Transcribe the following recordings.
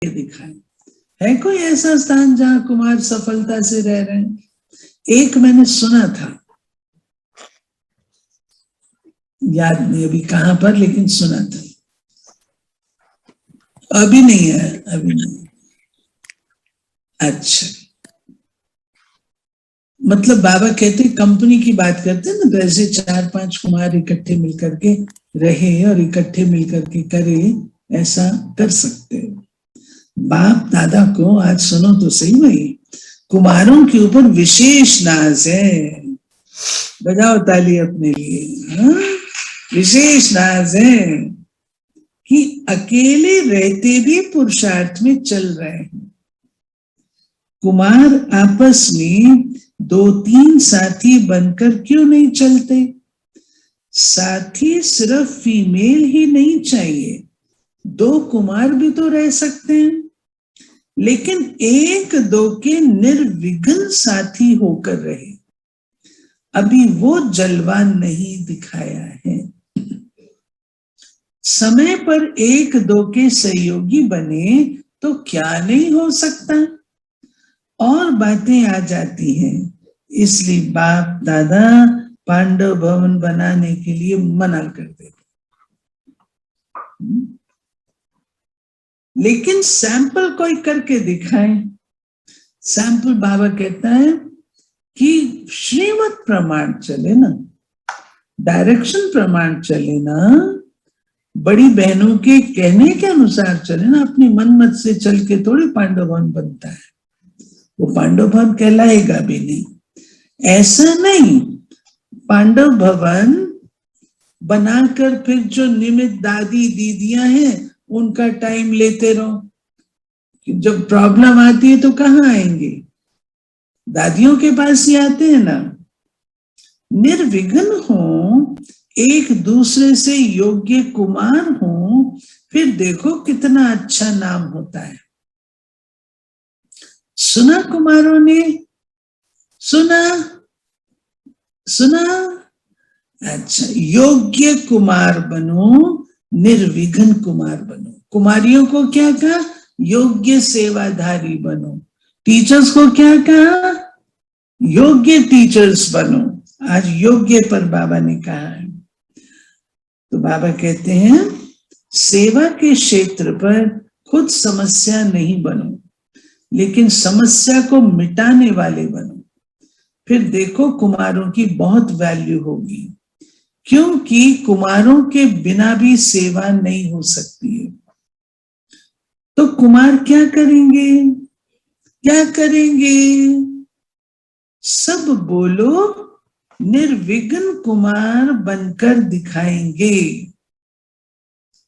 दिखाएं। है कोई ऐसा स्थान जहां कुमार सफलता से रह रहे हैं? एक मैंने सुना था, याद नहीं अभी कहां पर, लेकिन सुना था। अभी नहीं है, अभी नहीं। अच्छा, मतलब बाबा कहते कंपनी की बात करते हैं ना, तो ऐसे 4-5 कुमार इकट्ठे मिलकर के रहे और इकट्ठे मिलकर के करे, ऐसा कर सकते हो। बाप दादा को आज सुनो तो सही भाई, कुमारों के ऊपर विशेष नाज है। बजाओ ताली अपने लिए। हाँ? विशेष नाज है कि अकेले रहते भी पुरुषार्थ में चल रहे हैं। कुमार आपस में 2-3 साथी बनकर क्यों नहीं चलते? साथी सिर्फ फीमेल ही नहीं चाहिए, 2 कुमार भी तो रह सकते हैं, लेकिन 1-2 के निर्विघ्न साथी होकर रहे। अभी वो जलवा नहीं दिखाया है। समय पर 1-2 के सहयोगी बने तो क्या नहीं हो सकता, और बातें आ जाती हैं। इसलिए बाप दादा पांडव भवन बनाने के लिए मना कर देते, लेकिन सैंपल कोई करके दिखाए। सैंपल बाबा कहता है कि श्रीमत प्रमाण चले ना, डायरेक्शन प्रमाण चले ना, बड़ी बहनों के कहने के अनुसार चले ना, अपनी मनमत से चल के थोड़ी पांडव भवन बनता है। वो पांडव भवन कहलाएगा भी नहीं। ऐसा नहीं, पांडव भवन बनाकर फिर जो निमित्त दादी दीदियां हैं उनका टाइम लेते रहो। जब प्रॉब्लम आती है तो कहाँ आएंगे? दादियों के पास ही आते हैं ना। निर्विघ्न हो, एक दूसरे से योग्य कुमार हो, फिर देखो कितना अच्छा नाम होता है। सुना कुमारों ने? सुना? अच्छा, योग्य कुमार बनो, निर्विघ्न कुमार बनो। कुमारियों को क्या कहा? योग्य सेवाधारी बनो। टीचर्स को क्या कहा? योग्य टीचर्स बनो। आज योग्य पर बाबा ने कहा है। तो बाबा कहते हैं सेवा के क्षेत्र पर खुद समस्या नहीं बनो, लेकिन समस्या को मिटाने वाले बनो। फिर देखो कुमारों की बहुत वैल्यू होगी, क्योंकि कुमारों के बिना भी सेवा नहीं हो सकती है। तो कुमार क्या करेंगे? क्या करेंगे? सब बोलो, निर्विघ्न कुमार बनकर दिखाएंगे।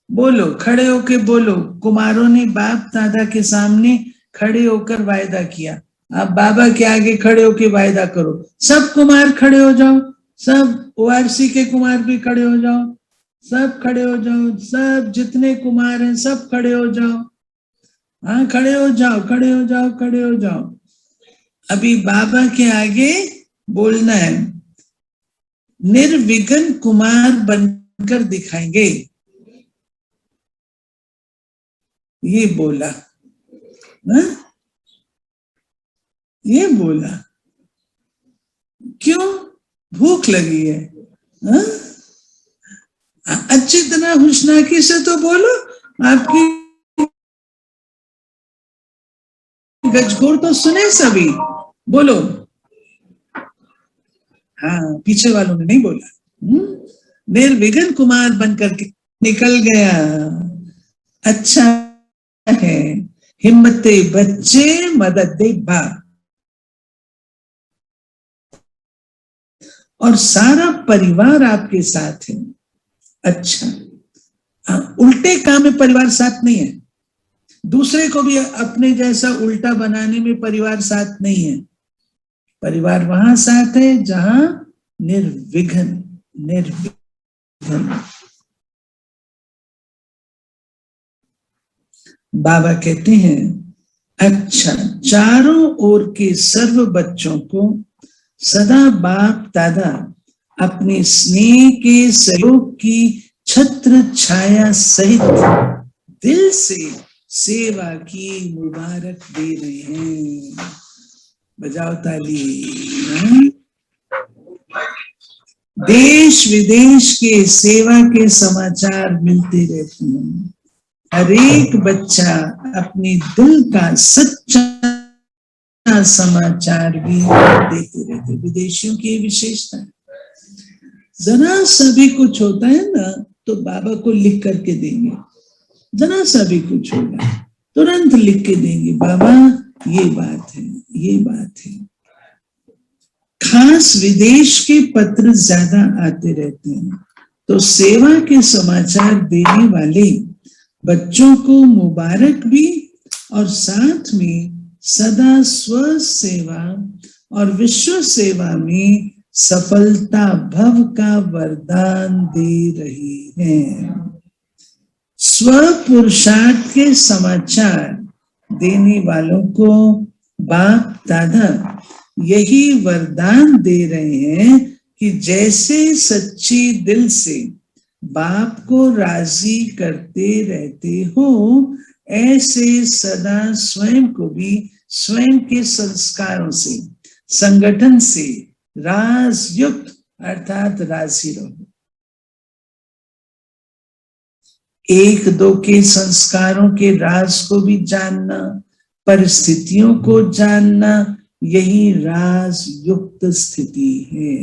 बोलो, खड़े होके बोलो। कुमारों ने बाप दादा के सामने खड़े होकर वायदा किया। आप बाबा के आगे खड़े होके वायदा करो। सब कुमार खड़े हो जाओ, सब ओआरसी के कुमार भी खड़े हो जाओ, सब खड़े हो जाओ, सब जितने कुमार हैं सब खड़े हो जाओ। हाँ, खड़े हो जाओ, खड़े हो जाओ, खड़े हो जाओ। अभी बाबा के आगे बोलना है, निर्विघ्न कुमार बनकर दिखाएंगे। ये बोला ना, ये बोला। क्यों? भूख लगी है। हा? अच्छी तरह हुस्नाकी से तो बोलो। आपकी गजगोर तो सुने सभी। बोलो। हाँ, पीछे वालों ने नहीं बोला। निर्विघ्न कुमार बनकर के निकल गया। अच्छा है, हिम्मते बच्चे मदद दे बाप, और सारा परिवार आपके साथ है। अच्छा, उल्टे काम में परिवार साथ नहीं है। दूसरे को भी अपने जैसा उल्टा बनाने में परिवार साथ नहीं है। परिवार वहां साथ है जहां निर्विघ्न। बाबा कहते हैं, अच्छा, चारों ओर के सर्व बच्चों को सदा बाप दादा अपने स्नेह के सहयोग की छत्र छाया सहित दिल से सेवा की मुबारक दे रहे हैं। बजाओ ताली। देश विदेश के सेवा के समाचार मिलते रहते हैं। हर एक बच्चा अपने दिल का सच्चा समाचार भी देते रहते। विदेशियों की विशेषता है, जरा सा भी कुछ होता है ना तो बाबा को लिख करके देंगे। जरा सा भी कुछ होगा तुरंत लिख के देंगे, बाबा ये बात है, ये बात है। खास विदेश के पत्र ज्यादा आते रहते हैं, तो सेवा के समाचार देने वाले बच्चों को मुबारक भी और साथ में सदा स्व सेवा और विश्व सेवा में सफलता भव का वरदान दे रही है। स्व पुरुषार्थ के समाचार देने वालों को बाप दादा यही वरदान दे रहे हैं कि जैसे सच्चे दिल से बाप को राजी करते रहते हो, ऐसे सदा स्वयं को भी स्वयं के संस्कारों से, संगठन से राज युक्त अर्थात राजी रहो। एक दो के संस्कारों के राज को भी जानना, परिस्थितियों को जानना, यही राज युक्त स्थिति है।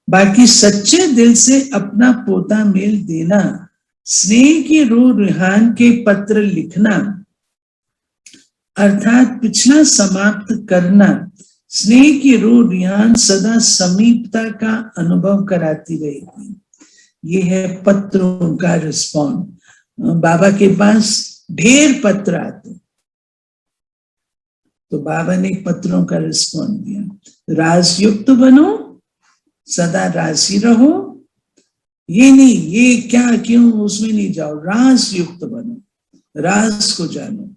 बाकी सच्चे दिल से अपना पोता मेल देना, स्नेह की रूह रुहान के पत्र लिखना अर्थात पिछला समाप्त करना, स्नेह की रूह रुहान सदा समीपता का अनुभव कराती रहेगी। ये है पत्रों का रिस्पॉन्ड। बाबा के पास ढेर पत्र आते, तो बाबा ने पत्रों का रिस्पॉन्ड दिया, राजयुक्त बनो, सदा राजी रहो। ये नहीं ये क्या क्यों उसमें नहीं जाओ, राजयुक्त बनो, राज को जानो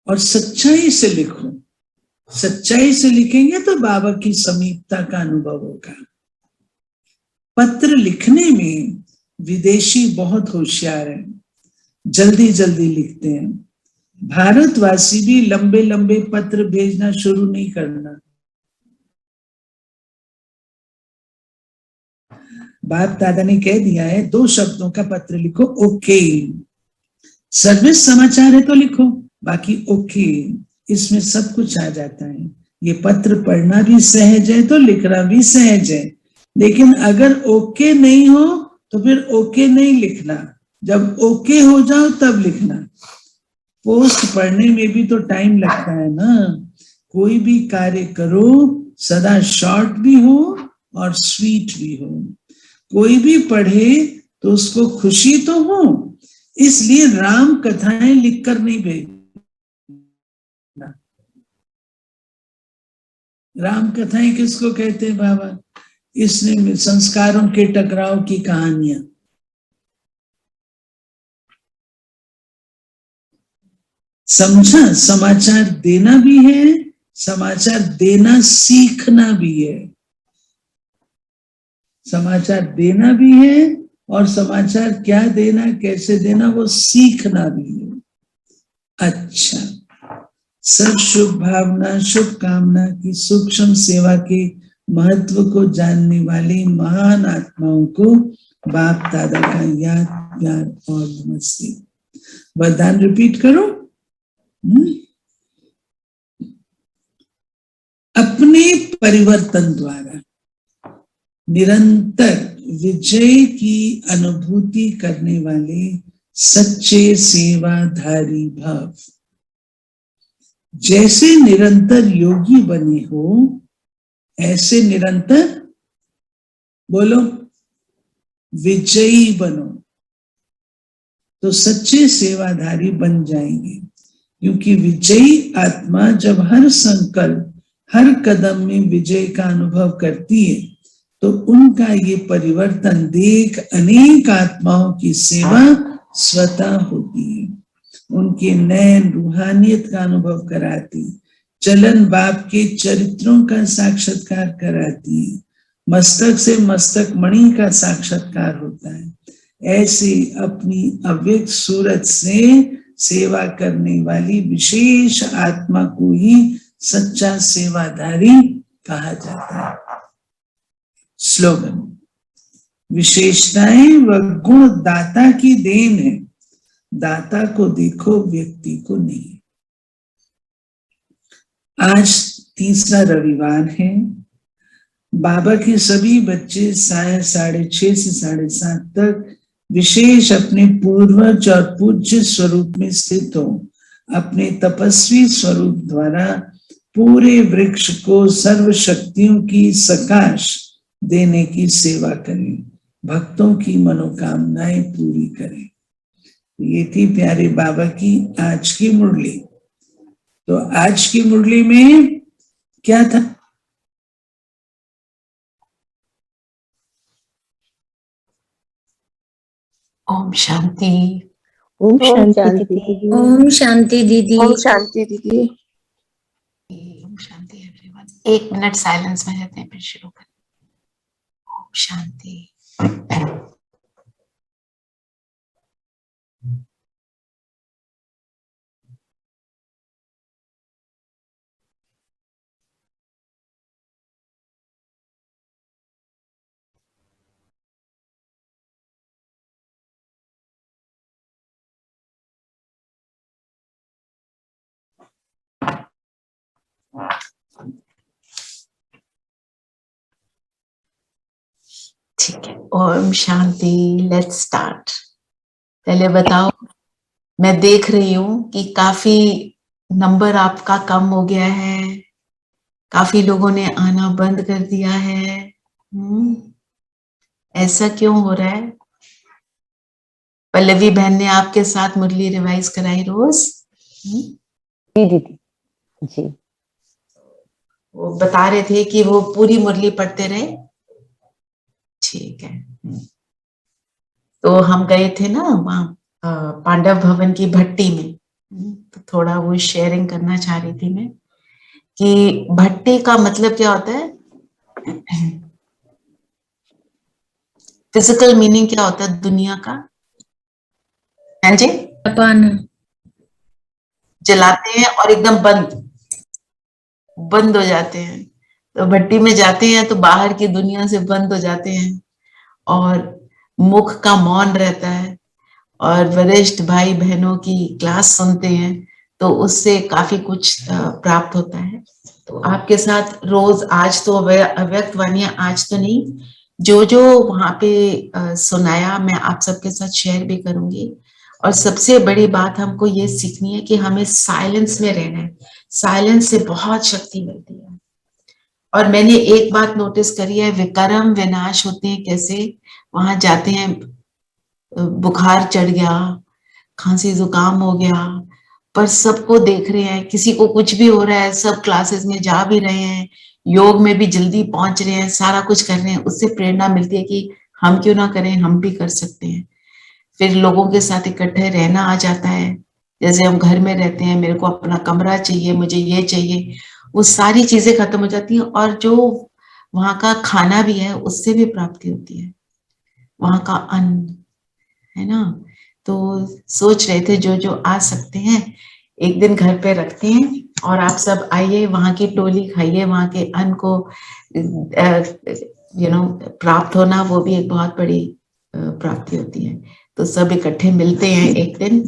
और सच्चाई से लिखो। सच्चाई से लिखेंगे तो बाबा की समीपता का अनुभव होगा। पत्र लिखने में विदेशी बहुत होशियार हैं, जल्दी जल्दी लिखते हैं। भारतवासी भी लंबे लंबे पत्र भेजना शुरू नहीं करना। बाप दादा ने कह दिया है 2 शब्दों का पत्र लिखो, ओके। सर्विस समाचार है तो लिखो, बाकी ओके, इसमें सब कुछ आ जाता है। ये पत्र पढ़ना भी सहज है तो लिखना भी सहज है, लेकिन अगर ओके नहीं हो तो फिर ओके नहीं लिखना, जब ओके हो जाओ तब लिखना। पोस्ट पढ़ने में भी तो टाइम लगता है ना। कोई भी कार्य करो सदा शॉर्ट भी हो और स्वीट भी हो। कोई भी पढ़े तो उसको खुशी तो हो, इसलिए राम कथाएं लिखकर नहीं भेजना। राम कथाएं किसको कहते हैं बाबा? इसने संस्कारों के टकराव की कहानियां। समझा? समाचार देना भी है, समाचार देना सीखना भी है। समाचार देना भी है और समाचार क्या देना, कैसे देना, वो सीखना भी है। अच्छा, सब शुभ भावना, शुभकामना की सूक्ष्म सेवा के महत्व को जानने वाली महान आत्माओं को बाप दादा का याद, प्यार और नमस्ते। वरदान रिपीट करो। अपने परिवर्तन द्वारा निरंतर विजय की अनुभूति करने वाले सच्चे सेवाधारी भव। जैसे निरंतर योगी बने हो, ऐसे निरंतर बोलो विजयी बनो, तो सच्चे सेवाधारी बन जाएंगे। क्योंकि विजयी आत्मा जब हर संकल्प, हर कदम में विजय का अनुभव करती है, तो उनका ये परिवर्तन देख अनेक आत्माओं की सेवा स्वतः होती है। उनके नयन रूहानियत का अनुभव कराती, चलन बाप के चरित्रों का साक्षात्कार कराती है, मस्तक से मस्तक मणि का साक्षात्कार होता है। ऐसी अपनी अव्यक्त सूरत से सेवा करने वाली विशेष आत्मा को ही सच्चा सेवाधारी कहा जाता है। स्लोगन, विशेषताएं व गुण दाता की देन है, दाता को देखो व्यक्ति को नहीं। आज तीसरा रविवार है। बाबा के सभी बच्चे 6:30 से 7:30 तक विशेष अपने पूर्वज और पूज्य स्वरूप में स्थित हो अपने तपस्वी स्वरूप द्वारा पूरे वृक्ष को सर्व शक्तियों की सकाश देने की सेवा करें, भक्तों की मनोकामनाएं पूरी करें। ये थी प्यारे बाबा की आज की मुरली। तो आज की मुरली में क्या था? ओम शांति। ओम शांति दीदी। ओम शांति दीदी। ओम शांति दीदी। Om Shanti everyone. 1 minute silence में रहते हैं, फिर शुरू करें। ओम शांति। ठीक है, ओम शांति। Let's start. पहले बताओ, मैं देख रही हूँ कि काफी नंबर आपका कम हो गया है, काफी लोगों ने आना बंद कर दिया है। ऐसा क्यों हो रहा है? पल्लवी बहन ने आपके साथ मुरली रिवाइज कराई रोज? जी दीदी जी। वो बता रहे थे कि वो पूरी मुरली पढ़ते रहे। ठीक है। तो हम गए थे ना वहाँ पांडव भवन की भट्टी में, तो थोड़ा वो शेयरिंग करना चाह रही थी मैं कि भट्टी का मतलब क्या होता है, फिजिकल मीनिंग क्या होता है दुनिया का? हाँ जी, जलाते हैं और एकदम बंद हो जाते हैं। तो भट्टी में जाते हैं तो बाहर की दुनिया से बंद हो जाते हैं और मुख का मौन रहता है और वरिष्ठ भाई बहनों की क्लास सुनते हैं, तो उससे काफी कुछ प्राप्त होता है। तो आपके साथ रोज, आज तो अव्यक्त वाणियां आज तो नहीं, जो जो वहां पे सुनाया मैं आप सबके साथ शेयर भी करूंगी। और सबसे बड़ी बात हमको ये सीखनी है कि हमें साइलेंस में रहना है। साइलेंस से बहुत शक्ति मिलती है। और मैंने एक बात नोटिस करी है, विकर्म विनाश होते हैं कैसे? वहां जाते हैं, बुखार चढ़ गया, खांसी जुकाम हो गया, पर सबको देख रहे हैं, किसी को कुछ भी हो रहा है, सब क्लासेस में जा भी रहे हैं, योग में भी जल्दी पहुंच रहे हैं, सारा कुछ कर रहे हैं। उससे प्रेरणा मिलती है कि हम क्यों ना करें, हम भी कर सकते हैं। फिर लोगों के साथ इकट्ठे रहना आ जाता है। जैसे हम घर में रहते हैं, मेरे को अपना कमरा चाहिए, मुझे ये चाहिए, वो सारी चीजें खत्म हो जाती हैं। और जो वहां का खाना भी है उससे भी प्राप्ति होती है, वहां का अन्न, है ना। तो सोच रहे थे जो जो आ सकते हैं एक दिन घर पे रखते हैं और आप सब आइए, वहां की टोली खाइए, वहां के अन्न को प्राप्त होना वो भी एक बहुत बड़ी प्राप्ति होती है। तो सब इकट्ठे मिलते हैं एक दिन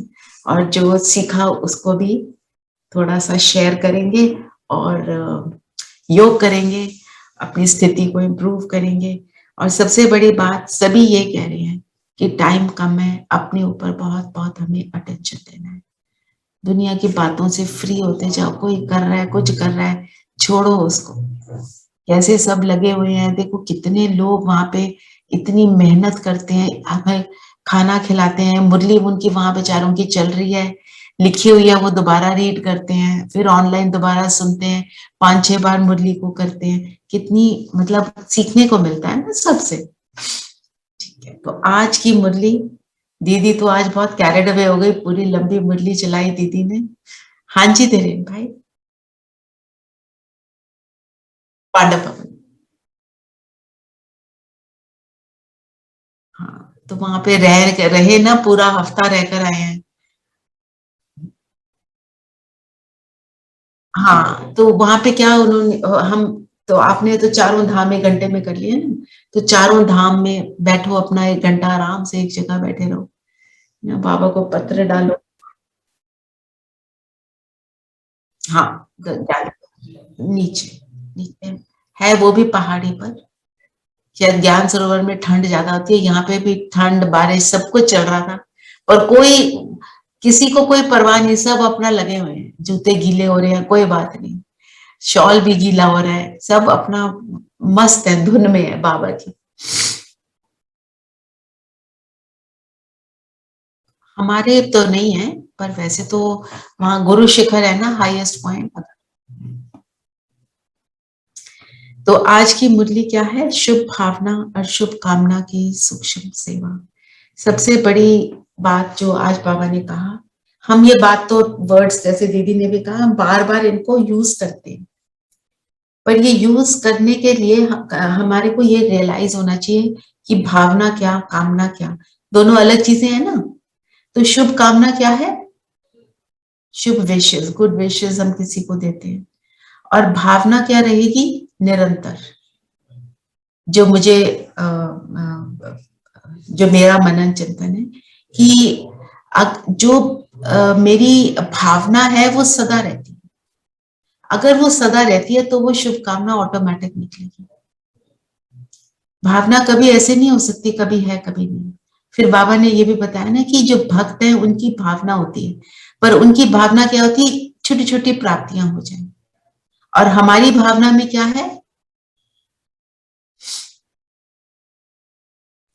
और जो सीखा उसको भी थोड़ा सा शेयर करेंगे और योग करेंगे, अपनी स्थिति को इम्प्रूव करेंगे। और सबसे बड़ी बात सभी ये कह रहे हैं कि टाइम कम है, अपने ऊपर बहुत बहुत हमें अटेंशन देना है। दुनिया की बातों से फ्री होते जाओ, कोई कर रहा है, कुछ कर रहा है, छोड़ो उसको। कैसे सब लगे हुए हैं, देखो कितने लोग वहां पे इतनी मेहनत करते हैं, हमें खाना खिलाते हैं, मुरली उनकी वहां बेचारों की चल रही है, लिखी हुई है, वो दोबारा रीड करते हैं, फिर ऑनलाइन दोबारा सुनते हैं, 5-6 बार मुरली को करते हैं। कितनी मतलब सीखने को मिलता है ना सबसे। ठीक है, तो आज की मुरली, दीदी तो आज बहुत कैरेड अवे हो गई, पूरी लंबी मुरली चलाई दीदी ने। हाँ जी धीरेन भाई। पांडव भवन। हाँ, तो वहां पे रहे ना, पूरा हफ्ता रहकर आए हैं। हाँ, तो वहां पे क्या उन्होंने, हम तो आपने तो चारों धाम 1 घंटे में कर लिए ना, तो चारों धाम में बैठो, अपना 1 घंटा आराम से एक जगह बैठे रहो, ना बाबा को पत्र डालो। हाँ, नीचे नीचे है, वो भी पहाड़ी पर। शायद ज्ञान सरोवर में ठंड ज्यादा होती है, यहाँ पे भी ठंड बारिश सब कुछ चल रहा था, और किसी को कोई परवाह नहीं, सब अपना लगे हुए हैं, जूते गीले हो रहे हैं कोई बात नहीं, शॉल भी गीला हो रहा है, सब अपना मस्त है, धुन में है बाबा की। हमारे तो नहीं है, पर वैसे तो वहां गुरु शिखर है ना, हाईएस्ट पॉइंट। तो आज की मुरली क्या है? शुभ भावना और शुभ कामना की सूक्ष्म सेवा। सबसे बड़ी बात जो आज बाबा ने कहा, हम ये बात तो वर्ड्स जैसे दीदी ने भी कहा, हम बार बार इनको यूज करते हैं, पर ये यूज करने के लिए हमारे को ये रियलाइज होना चाहिए कि भावना क्या, कामना क्या, दोनों अलग चीजें हैं ना। तो शुभ कामना क्या है? शुभ विशेष, गुड विशेष हम किसी को देते हैं। और भावना क्या रहेगी? निरंतर, जो मुझे जो मेरा मनन चिंतन है कि जो मेरी भावना है वो सदा रहती है, अगर वो सदा रहती है तो वो शुभकामना ऑटोमेटिक निकलेगी। भावना कभी ऐसे नहीं हो सकती, कभी है कभी नहीं। फिर बाबा ने ये भी बताया ना कि जो भक्त है उनकी भावना होती है, पर उनकी भावना क्या होती है? छोटी छोटी प्राप्तियां हो जाए। और हमारी भावना में क्या है?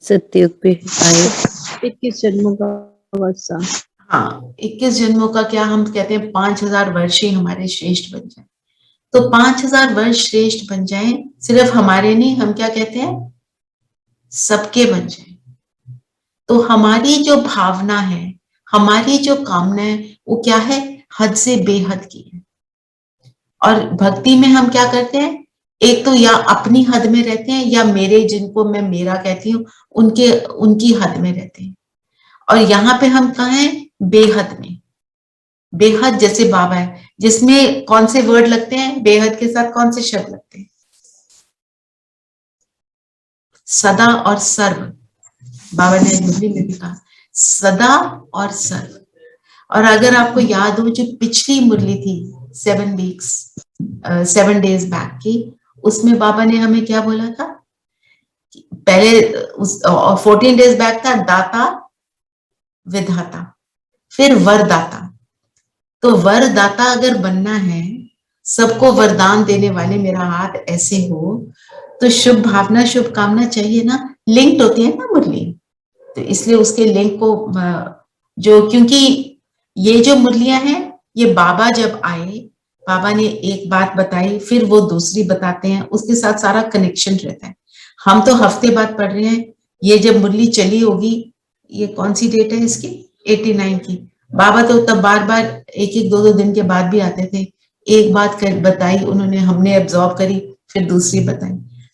सत्युग पे आए 21 जन्मों का वर्षा। हाँ, 21 जन्मों का क्या हम कहते हैं, 5000 वर्ष ही हमारे श्रेष्ठ बन जाए। तो 5000 वर्ष श्रेष्ठ बन जाए, सिर्फ हमारे नहीं, हम क्या कहते हैं, सबके बन जाए। तो हमारी जो भावना है, हमारी जो कामना है, वो क्या है? हद से बेहद की है। और भक्ति में हम क्या करते हैं? एक तो या अपनी हद में रहते हैं, या मेरे, जिनको मैं मेरा कहती हूँ, उनकी हद में रहते हैं। और यहाँ पे हम कहाँ हैं? बेहद में। बेहद जैसे बाबा है, जिसमें कौन से वर्ड लगते हैं? बेहद के साथ कौन से शब्द लगते हैं? सदा और सर्व। बाबा ने मुरली में भी कहा सदा और सर्व। और अगर आपको याद हो, जो पिछली मुरली थी 7 days बैक की, उसमें बाबा ने हमें क्या बोला था? पहले 14 days बैक था दाता विधाता, फिर वरदाता। तो वरदाता अगर बनना है, सबको वरदान देने वाले, मेरा हाथ ऐसे हो, तो शुभ भावना शुभ कामना चाहिए ना, लिंक्ड होती है ना मुरली। तो इसलिए उसके लिंक को क्योंकि ये जो मुरलियां हैं, ये बाबा जब आए, बाबा ने एक बात बताई, फिर वो दूसरी बताते हैं, उसके साथ सारा कनेक्शन रहता है। हम तो हफ्ते बाद पढ़ रहे हैं, ये जब मुरली चली होगी, ये कौन सी डेट है इसकी? 89 की। बाबा तो तब बार बार 1-2 दिन के बाद भी आते थे, एक बात बताई उन्होंने, हमने एब्जॉर्ब करी, फिर दूसरी बताई।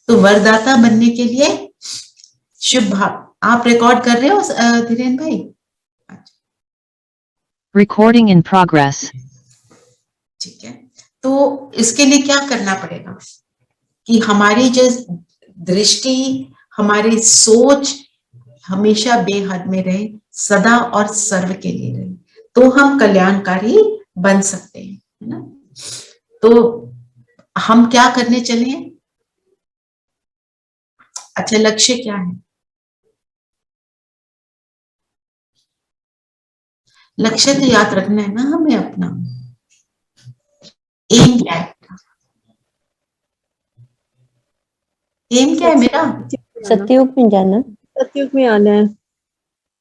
तो वरदाता बनने के लिए शुभ भाव। आप रिकॉर्ड कर रहे हो धीरेन्द्र भाई? Recording in progress. ठीक है, तो इसके लिए क्या करना पड़ेगा कि हमारी जो दृष्टि, हमारी सोच हमेशा बेहद में रहे, सदा और सर्व के लिए रहे, तो हम कल्याणकारी बन सकते हैं, है ना। तो हम क्या करने चले हैं? अच्छा, लक्ष्य क्या है? लक्ष्य तो याद रखना है ना हमें अपना। एम क्या है? एम क्या है मेरा? सत्युग में जाना, सतयुग में आना है।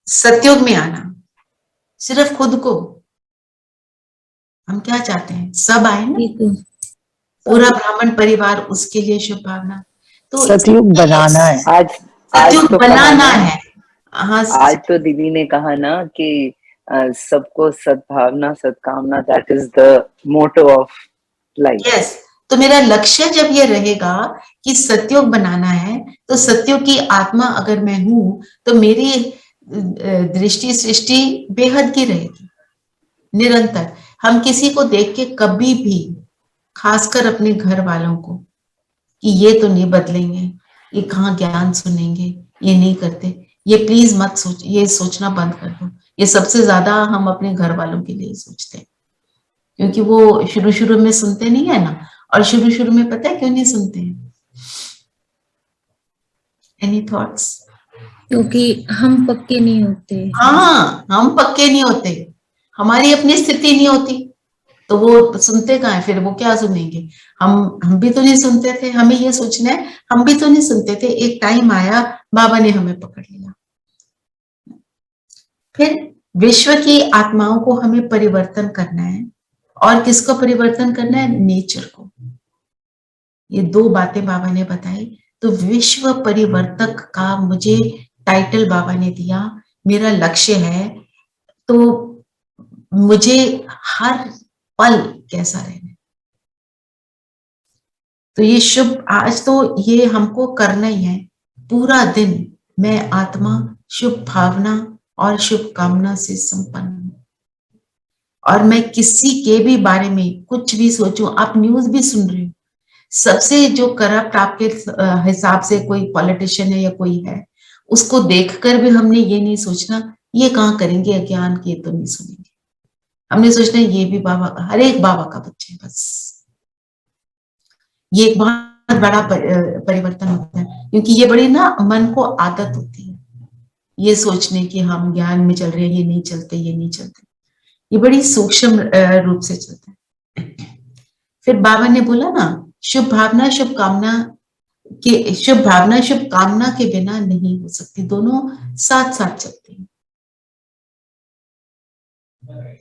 सतयुग में आना। सिर्फ खुद को हम क्या चाहते हैं? सब आए ना, पूरा ब्राह्मण परिवार, उसके लिए शुभ भावना। तो सतयुग बनाना है। आज सतयुग तो बनाना है। हाँ, आज तो दीदी ने कहा ना कि सबको सद्भावना सद्कामना, that is the motto of life. Yes. तो मेरा लक्ष्य जब ये रहेगा कि सतयुग बनाना है, तो सतयुग की आत्मा अगर मैं हूं, तो मेरी दृष्टि सृष्टि बेहद की रहेगी निरंतर। हम किसी को देख के कभी भी, खासकर अपने घर वालों को, कि ये तो नहीं बदलेंगे, ये कहाँ ज्ञान सुनेंगे, ये नहीं करते, ये प्लीज मत सोच, ये सोचना बंद कर दो। ये सबसे ज्यादा हम अपने घर वालों के लिए सोचते हैं, क्योंकि वो शुरू शुरू में सुनते नहीं है ना। और शुरू शुरू में पता है क्यों नहीं सुनते हैं? Any thoughts? क्योंकि हम पक्के नहीं होते। हाँ, हम पक्के नहीं होते, हमारी अपनी स्थिति नहीं होती, तो वो सुनते कहाँ है? फिर वो क्या सुनेंगे? हम भी तो नहीं सुनते थे, हमें ये सोचना है हम भी तो नहीं सुनते थे। एक टाइम आया, बाबा ने हमें पकड़ लिया। फिर विश्व की आत्माओं को हमें परिवर्तन करना है। और किसको परिवर्तन करना है? नेचर को। ये दो बातें बाबा ने बताई। तो विश्व परिवर्तक का मुझे टाइटल बाबा ने दिया, मेरा लक्ष्य है। तो मुझे हर पल कैसा रहना है, तो ये शुभ, आज तो ये हमको करना ही है। पूरा दिन मैं आत्मा शुभ भावना और शुभ कामना से संपन्न हूं, और मैं किसी के भी बारे में कुछ भी सोचूं। आप न्यूज भी सुन रहे हो, सबसे जो करप्ट आपके हिसाब से कोई पॉलिटिशियन है या कोई है, उसको देखकर भी हमने ये नहीं सोचना ये कहाँ करेंगे अज्ञान के, तो नहीं सुनेंगे। हमने सोचना ये भी बाबा, हर एक बाबा का बच्चा है। बस ये एक बहुत बड़ा परिवर्तन होता है, क्योंकि ये बड़ी ना मन को आदत होती है ये सोचने की हम ज्ञान में चल रहे हैं, ये नहीं चलते, ये नहीं चलते। ये बड़ी सूक्ष्म रूप से चलता है। फिर बाबा ने बोला ना, शुभ भावना शुभ कामना के, शुभ भावना शुभ कामना के बिना नहीं हो सकती, दोनों साथ साथ चलते हैं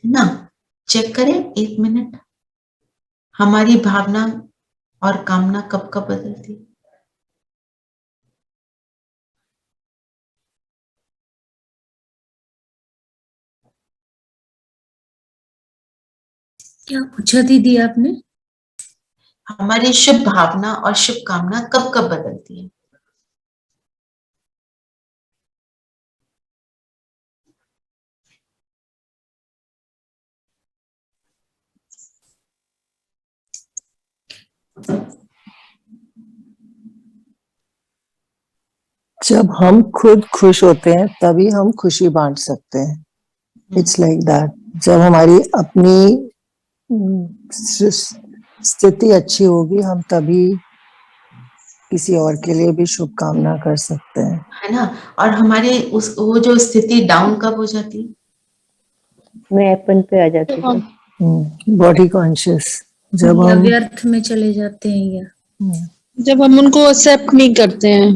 ना। चेक करें 1 मिनट, हमारी भावना और कामना कब कब बदलती है। क्या पूछा दीदी आपने? हमारी शुभ भावना और शुभ कामना कब कब बदलती है? जब हम खुद खुश होते हैं तभी हम खुशी बांट सकते हैं। It's like that. जब हमारी अपनी स्थिति अच्छी होगी, हम तभी किसी और के लिए भी शुभकामना कर सकते हैं, है ना। और हमारे उस वो जो स्थिति डाउन कब हो जाती है? मैं अपन पे आ जाती हूँ, बॉडी कॉन्शियस। जब या हम व्यर्थ में चले जाते हैं, या जब हम उनको एक्सेप्ट नहीं करते हैं,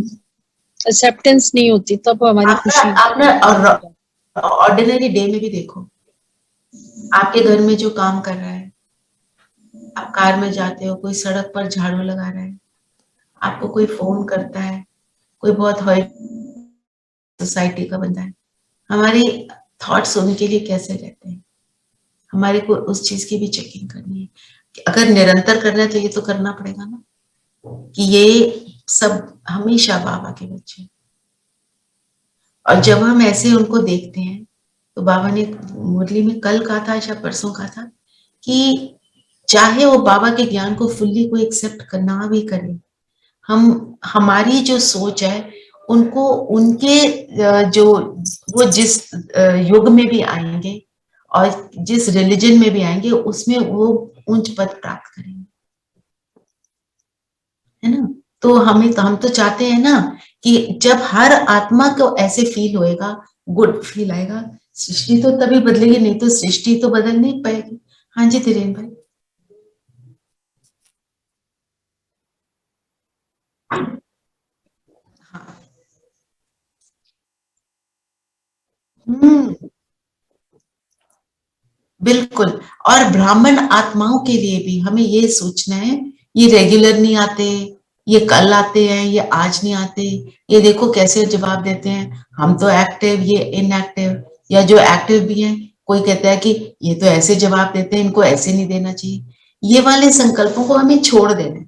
एक्सेप्टेंस नहीं होती, तब हमारी खुशी। आपने ऑर्डिनरी डे में भी देखो, आपके घर में जो काम कर रहा है, आप कार में जाते हो, कोई सड़क पर झाड़ू लगा रहा है, आपको कोई फोन करता है, कोई बहुत हाई सोसाइटी का बंदा है, हमारे थॉट्स उनके लिए कैसे रहते हैं? हमारे को उस चीज की भी चेकिंग करनी है। अगर निरंतर करना है तो ये तो करना पड़ेगा ना, कि ये सब हमेशा बाबा के बच्चे। और जब हम ऐसे उनको देखते हैं, तो बाबा ने मुरली में कल कहा था, शायद परसों कहा था, कि चाहे वो बाबा के ज्ञान को फुल्ली कोई एक्सेप्ट करना भी करे, हम हमारी जो सोच है उनको उनके जो वो जिस युग में भी आएंगे और जिस रिलीजन में भी आएंगे, उसमें वो उच्च पद प्राप्त करेंगे, है ना। तो हम तो चाहते हैं ना कि जब हर आत्मा को ऐसे फील होएगा, गुड फील आएगा, सृष्टि तो तभी बदलेगी, नहीं तो सृष्टि तो बदल नहीं पाएगी। हाँ जी धीरेन भाई। बिल्कुल। और ब्राह्मण आत्माओं के लिए भी हमें ये सोचना है, ये रेगुलर नहीं आते, ये कल आते हैं, ये आज नहीं आते, ये देखो कैसे जवाब देते हैं, हम तो एक्टिव, ये इनएक्टिव। या जो एक्टिव भी हैं, कोई कहता है कि ये तो ऐसे जवाब देते हैं, इनको ऐसे नहीं देना चाहिए। ये वाले संकल्पों को हमें छोड़ देना है।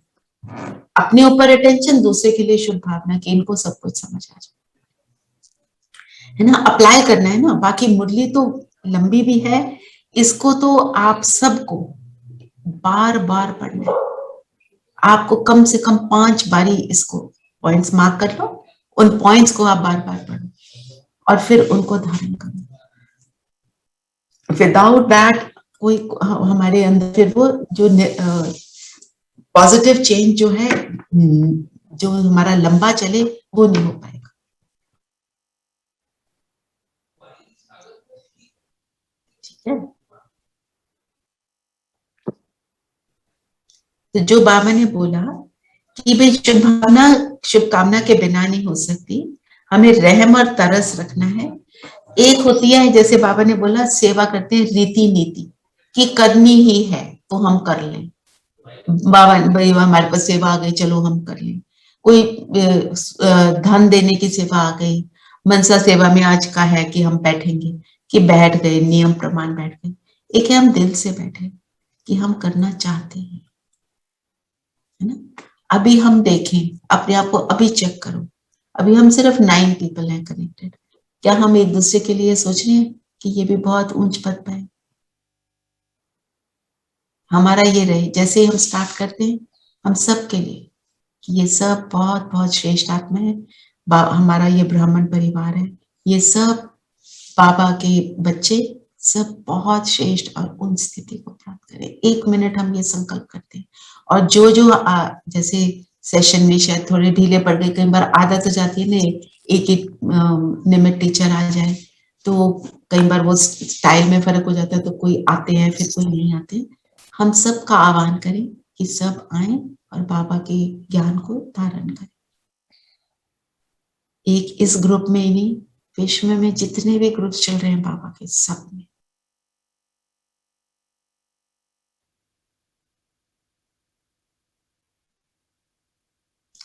अपने ऊपर अटेंशन, दूसरे के लिए शुभ भावना की, इनको सब कुछ समझ आ जाए, है ना, अप्लाई करना है ना। बाकी मुरली तो लंबी भी है, इसको तो आप सबको बार बार पढ़ना है। आपको कम से कम 5 बारी इसको पॉइंट्स मार्क कर लो, उन पॉइंट्स को आप बार बार पढ़ो और फिर उनको धारण करो। विदाउट दैट कोई हमारे अंदर फिर वो जो पॉजिटिव चेंज जो है, जो हमारा लंबा चले, वो नहीं हो पाएगा। ठीक है, तो जो बाबा ने बोला कि भाई शुभकामना के बिना नहीं हो सकती, हमें रहम और तरस रखना है। एक होती है, जैसे बाबा ने बोला, सेवा करते हैं रीति नीति कि करनी ही है तो हम कर लें। बाबा भाई हमारे पास सेवा आ गई, चलो हम कर लें। कोई धन देने की सेवा आ गई, मनसा सेवा में आज का है कि हम बैठेंगे, कि बैठ गए, नियम प्रमाण बैठ गए। एक है हम दिल से बैठे कि हम करना चाहते हैं, है ना। अभी हम देखें अपने आप को, अभी चेक करो, अभी हम सिर्फ 9 पीपल हैं कनेक्टेड। क्या हम एक दूसरे के लिए सोच रहे हैं कि ये भी बहुत ऊंच पद पे है? हमारा ये रहे, जैसे ही हम स्टार्ट करते हैं हम सब के लिए कि ये सब बहुत बहुत श्रेष्ठ आत्मा है, हमारा ये ब्राह्मण परिवार है, ये सब बाबा के बच्चे, सब बहुत श्रेष्ठ और उन स्थिति को प्राप्त करें। 1 मिनट हम ये संकल्प करते हैं। और जो जैसे सेशन में शायद थोड़े ढीले पड़ गए, कई बार आदत हो जाती है ना, एक निमित टीचर आ जाए तो कई बार वो स्टाइल में फर्क हो जाता है, तो कोई आते हैं फिर कोई नहीं आते। हम सबका आह्वान करें कि सब आए और बाबा के ज्ञान को धारण करें। एक इस ग्रुप में ही नहीं, विश्व में जितने भी ग्रुप चल रहे हैं बाबा के, सब में।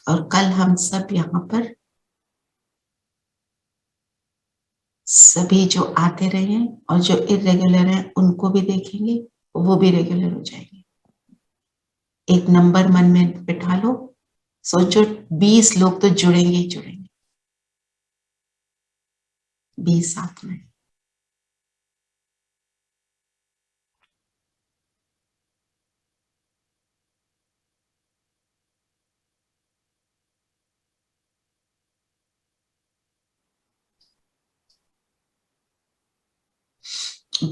और कल हम सब यहाँ पर सभी जो आते रहे हैं और जो इरेगुलर हैं उनको भी देखेंगे, वो भी रेगुलर हो जाएंगे। एक नंबर मन में बिठा लो, सोचो 20 लोग तो जुड़ेंगे ही जुड़ेंगे, 20 साथ में।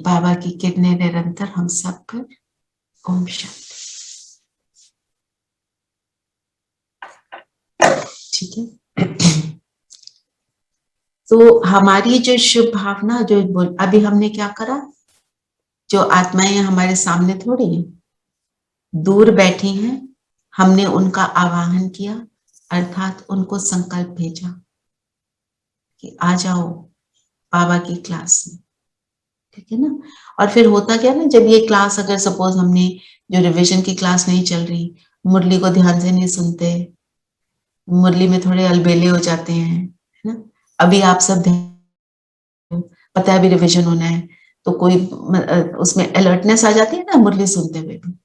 बाबा की किरणें निरंतर हम सब पर। ओम शांति। ठीक है, तो हमारी जो शुभ भावना, जो अभी हमने क्या करा, जो आत्माएं हमारे सामने थोड़ी है, दूर बैठी हैं, हमने उनका आवाहन किया, अर्थात उनको संकल्प भेजा कि आ जाओ बाबा की क्लास में। ठीक है ना। और फिर होता क्या ना, जब ये क्लास, अगर सपोज हमने जो रिवीजन की क्लास नहीं चल रही, मुरली को ध्यान से नहीं सुनते, मुरली में थोड़े अलबेले हो जाते हैं, है ना। अभी आप सब पता है अभी रिवीजन होना है, तो कोई उसमें अलर्टनेस आ जाती है ना मुरली सुनते हुए भी।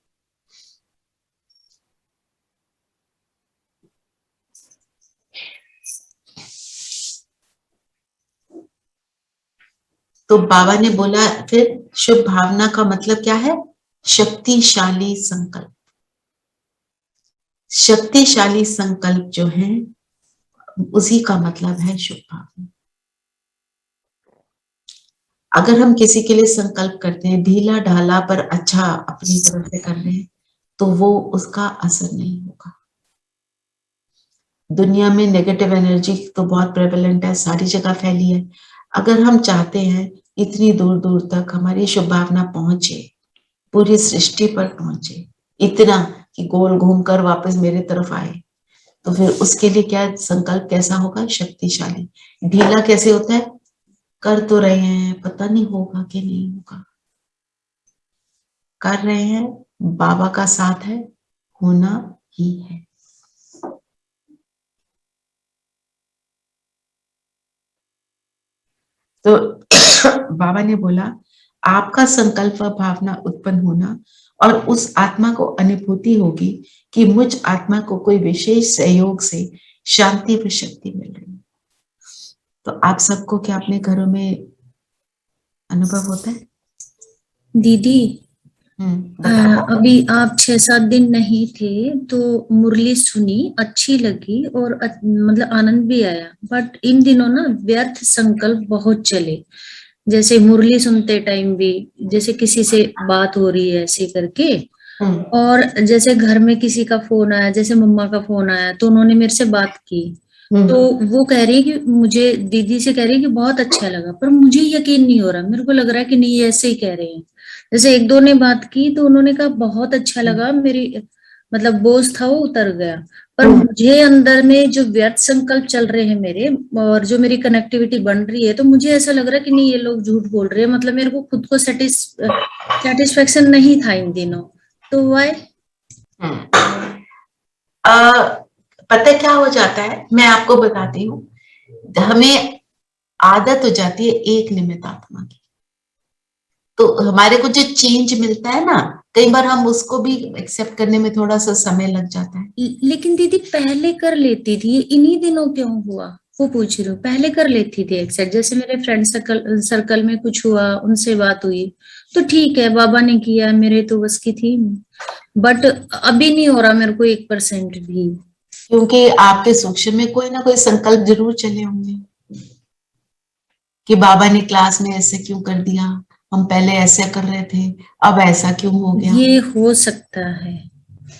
तो बाबा ने बोला फिर शुभ भावना का मतलब क्या है, शक्तिशाली संकल्प। शक्तिशाली संकल्प जो है उसी का मतलब है शुभ भावना। अगर हम किसी के लिए संकल्प करते हैं ढीला ढाला पर अच्छा अपनी तरफ से कर रहे हैं, तो वो उसका असर नहीं होगा। दुनिया में नेगेटिव एनर्जी तो बहुत प्रेवलेंट है, सारी जगह फैली है। अगर हम चाहते हैं इतनी दूर दूर तक हमारी शुभ भावना पहुंचे, पूरी सृष्टि पर पहुंचे, इतना कि गोल घूमकर वापस मेरे तरफ आए, तो फिर उसके लिए क्या संकल्प कैसा होगा, शक्तिशाली। ढीला कैसे होता है, कर तो रहे हैं, पता नहीं होगा कि नहीं होगा, कर रहे हैं, बाबा का साथ है, होना ही है। तो बाबा ने बोला आपका संकल्प व भावना उत्पन्न होना और उस आत्मा को अनुभूति होगी कि मुझ आत्मा को कोई विशेष सहयोग से शांति व शक्ति मिल रही है। तो आप सबको क्या अपने घरों में अनुभव होता है? दीदी बताओ। अभी आप 6-7 दिन नहीं थे तो मुरली सुनी, अच्छी लगी और मतलब आनंद भी आया। बट इन दिनों ना व्यर्थ संकल्प बहुत चले, जैसे मुरली सुनते टाइम भी जैसे किसी से बात हो रही है ऐसे करके, और जैसे घर में किसी का फोन आया, जैसे मम्मा का फोन आया तो उन्होंने मेरे से बात की, तो वो कह रही है कि मुझे, दीदी से कह रही है कि बहुत अच्छा लगा, पर मुझे यकीन नहीं हो रहा, मेरे को लग रहा है कि नहीं ये ऐसे ही कह रहे हैं। जैसे 1-2 ने बात की तो उन्होंने कहा बहुत अच्छा लगा, मेरी मतलब बोझ था वो उतर गया। पर मुझे अंदर में जो व्यर्थ संकल्प चल रहे हैं मेरे, और जो मेरी कनेक्टिविटी बन रही है, तो मुझे ऐसा लग रहा है कि नहीं ये लोग झूठ बोल रहे हैं, मतलब मेरे को खुद को सेटिस्फेक्शन नहीं था इन दिनों। तो वाई पता क्या हो जाता है, मैं आपको बताती हूँ। हमें आदत हो जाती है एक निमित्त आत्मा की, तो हमारे को जो चेंज मिलता है ना, कई बार हम उसको भी एक्सेप्ट करने में थोड़ा सा समय लग जाता है। लेकिन दीदी पहले कर लेती थी, इन्हीं दिनों क्यों हुआ वो पूछ रही हूँ। पहले कर लेती थी एक्सेप्ट, जैसे मेरे फ्रेंड सर्कल में कुछ हुआ, उनसे बात हुई तो ठीक है, बाबा ने किया, मेरे तो बस की थी। बट अभी नहीं हो रहा मेरे को 1% भी, क्योंकि आपके सूक्ष्म में कोई ना कोई संकल्प जरूर चले होंगे कि बाबा ने क्लास में ऐसे क्यों कर दिया, हम पहले ऐसे कर रहे थे, अब ऐसा क्यों हो गया। ये हो सकता है,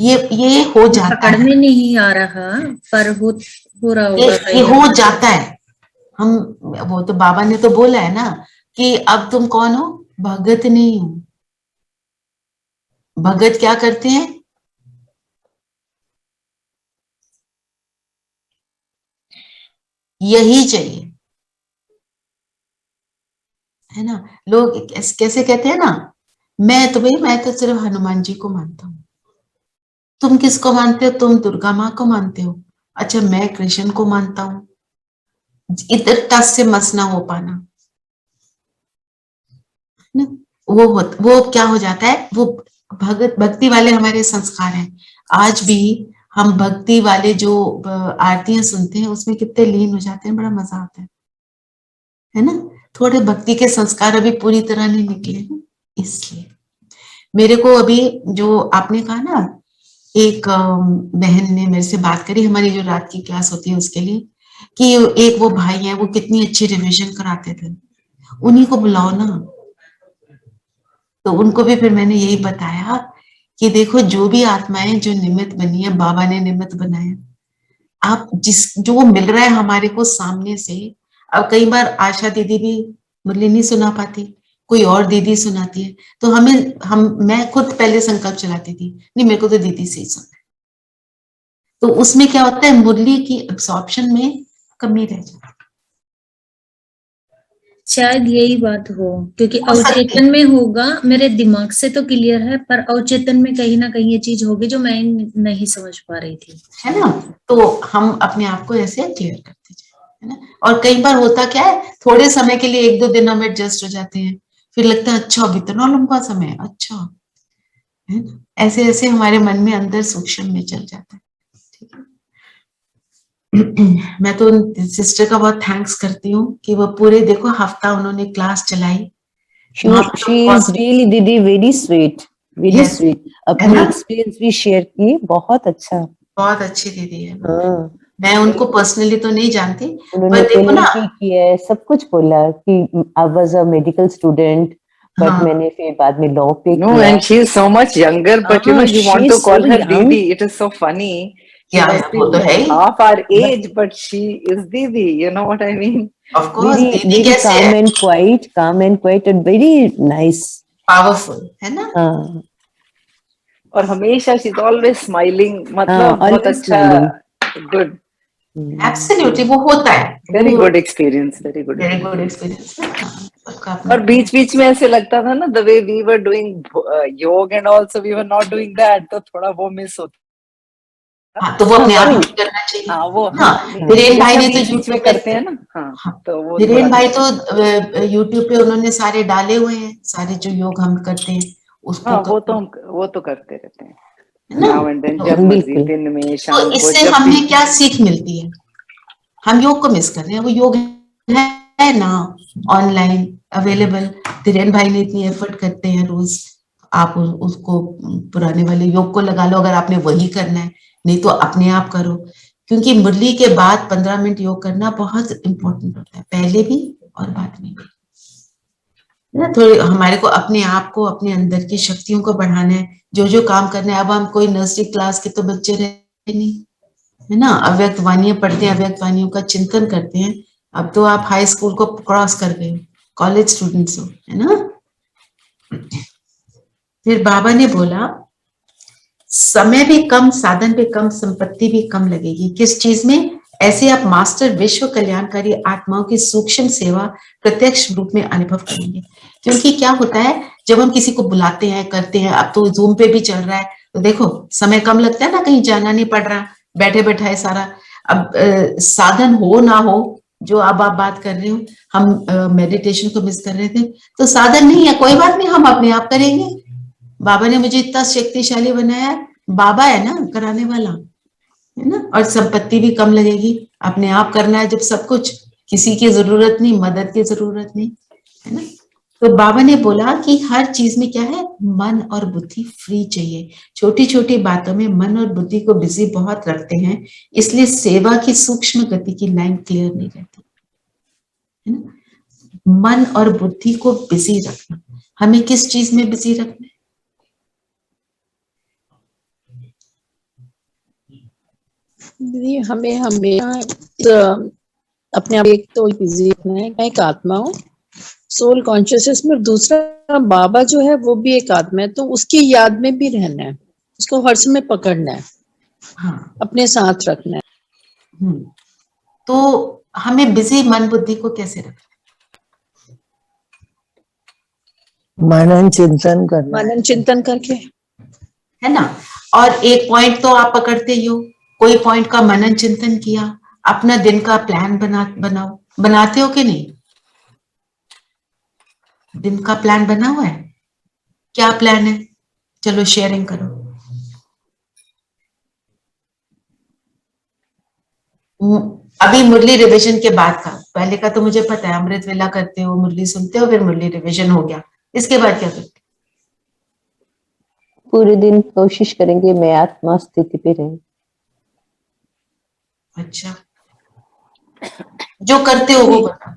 ये हो जाता पकड़ में नहीं आ रहा, पर हो रहा होगा। ये हो जाता है। हम, वो तो बाबा ने तो बोला है ना कि अब तुम कौन हो, भगत नहीं हो। भगत क्या करते हैं, यही चाहिए, है ना। लोग कैसे कहते हैं ना, मैं तो सिर्फ हनुमान जी को मानता हूँ। तुम किसको मानते हो? तुम दुर्गा माँ को मानते हो। अच्छा, मैं कृष्ण को मानता हूँ। इधर टस से मस ना हो पाना ना, वो क्या हो जाता है, वो भक्ति वाले हमारे संस्कार हैं। आज भी हम भक्ति वाले जो आरतियां सुनते हैं उसमें कितने लीन हो जाते हैं, बड़ा मजा आता है ना। थोड़े भक्ति के संस्कार अभी पूरी तरह नहीं निकले, इसलिए मेरे को अभी जो आपने कहा ना, एक बहन ने मेरे से बात करी, हमारी जो रात की क्लास होती है उसके लिए, कि एक वो भाई है, वो कितनी अच्छी रिवीजन कराते थे, उन्हीं को बुलाओ ना। तो उनको भी फिर मैंने यही बताया कि देखो, जो भी आत्माएं जो निमित्त बनी है, बाबा ने निमित्त बनाया, आप जो मिल रहा है हमारे को सामने से। अब कई बार आशा दीदी भी मुरली नहीं सुना पाती, कोई और दीदी सुनाती है, तो मैं खुद पहले संकल्प चलाती थी, नहीं मेरे को तो दीदी से ही सुनना है। तो उसमें क्या होता है, मुरली की एब्सॉर्प्शन में कमी रह जाती है। शायद यही बात हो, क्योंकि अवचेतन में होगा, मेरे दिमाग से तो क्लियर है, पर अवचेतन में कहीं ना कहीं ये चीज होगी जो मैं नहीं समझ पा रही थी, है ना। तो हम अपने आप को ऐसे क्लियर करते जाए, है ना। और कई बार होता क्या है, थोड़े समय के लिए 1-2 दिन हम एडजस्ट हो जाते हैं, फिर लगता है अच्छा अब इतना लंबा समय, अच्छा, है ना। ऐसे ऐसे हमारे मन में अंदर सूक्ष्म में चल जाता है। ठीक है। मैं तो सिस्टर का बहुत थैंक्स करती हूँ कि वो पूरे देखो हफ्ता उन्होंने क्लास चलाई। She is really दीदी very sweet, very sweet. अपनी एक्सपीरियंस भी शेयर की, बहुत अच्छा, बहुत अच्छी दीदी है। हाँ, मैं उनको पर्सनली तो नहीं जानती, उन्होंने पहले किया है, सब कुछ बोला कि I was a medical student, but मैंने फिर बाद में लॉ पे किया। No, and she is so much younger, but you know, you want to call her Didi. It is so funny. She must be half our age, but she is Didi. You know what I mean? Of course, Didi कैसे है? Calm and quiet, and very nice. Powerful, है ना? हाँ. और हमेशा she's always smiling. मतलब बहुत अच्छा, good. Absolutely, वो होता है। Very good experience, very good. Very good experience. और बीच-बीच में ऐसे लगता था ना, the way we were doing yoga and also we were not doing that, तो थोड़ा वो मिस होता हाँ, तो वो अपने आप ही करना चाहिए। हाँ वो धीरेन भाई ने तो बीच यूट्यूब में करते हैं ना। हाँ तो वो धीरेन भाई तो यूट्यूब पे उन्होंने सारे डाले हुए हैं, सारे जो योग हम करते हैं उसको। हाँ वो तो करते रहते हैं है ना? नाउ एंड देन, जब मर्जी, दिन में, शाम तो को, इससे जब हमें भी। क्या सीख मिलती है? हम योग को मिस कर रहे हैं। वो योग है ना ऑनलाइन अवेलेबल, धीरेन भाई ने इतनी एफर्ट करते हैं रोज, आप उसको पुराने वाले योग को लगा लो अगर आपने वही करना है, नहीं तो अपने आप करो। क्योंकि मुरली के बाद 15 मिनट योग करना बहुत इंपॉर्टेंट होता है, पहले भी और बाद में भी ना। थोड़ी हमारे को अपने आप को, अपने अंदर की शक्तियों को बढ़ाना है, जो काम करना है। अब हम कोई नर्सरी क्लास के तो बच्चे रहे नहीं, है ना, अव्यक्त वाणियां पढ़ते हैं, अव्यक्त वाणियों का चिंतन करते हैं। अब तो आप हाई स्कूल को क्रॉस कर गए, कॉलेज स्टूडेंट्स हो, है ना। फिर बाबा ने बोला समय भी कम, साधन भी कम, संपत्ति भी कम लगेगी। किस चीज में? ऐसे आप मास्टर विश्व कल्याणकारी आत्माओं की सूक्ष्म सेवा प्रत्यक्ष रूप में अनुभव करेंगे। क्योंकि क्या होता है जब हम किसी को बुलाते हैं, करते हैं, अब तो जूम पे भी चल रहा है, तो देखो समय कम लगता है ना, कहीं जाना नहीं पड़ रहा, बैठे बैठाए सारा। अब साधन हो ना हो, जो अब आप बात कर रहे हो, हम मेडिटेशन को मिस कर रहे थे, तो साधन नहीं है, कोई बात नहीं, हम अपने आप करेंगे। बाबा ने मुझे इतना शक्तिशाली बनाया, बाबा है ना कराने वाला, है ना। और संपत्ति भी कम लगेगी, अपने आप करना है जब सब कुछ, किसी की जरूरत नहीं, मदद की जरूरत नहीं, है ना। तो बाबा ने बोला कि हर चीज में क्या है, मन और बुद्धि फ्री चाहिए। छोटी छोटी बातों में मन और बुद्धि को बिजी बहुत रखते हैं, इसलिए सेवा की सूक्ष्म गति की लाइन क्लियर नहीं रहती, है ना। मन और बुद्धि को बिजी रखना, हमें किस चीज में बिजी रखना है? दीदी हमें अपने आप एक तो बिजी रखना है, मैं एक आत्मा हूँ, सोल कॉन्शियसनेस में, दूसरा बाबा जो है वो भी एक आत्मा है, तो उसकी याद में भी रहना है, उसको हर समय पकड़ना है, हाँ, अपने साथ रखना है। तो हमें बिजी मन बुद्धि को कैसे रखना? मनन चिंतन करना है, मनन चिंतन करके, है ना। और एक पॉइंट तो आप पकड़ते ही हो, कोई पॉइंट का मनन चिंतन किया, अपना दिन का प्लान बनाओ, बनाते हो कि नहीं? दिन का प्लान बना हुआ है? क्या प्लान है? चलो शेयरिंग करो। अभी मुरली रिविजन के बाद का, पहले का तो मुझे पता है, अमृत वेला करते हो, मुरली सुनते हो, फिर मुरली रिविजन हो गया, इसके बाद क्या करते? पूरे दिन कोशिश करेंगे मैं आत्मा स्थिति पे रहे। अच्छा, जो करते हो वो बताओ।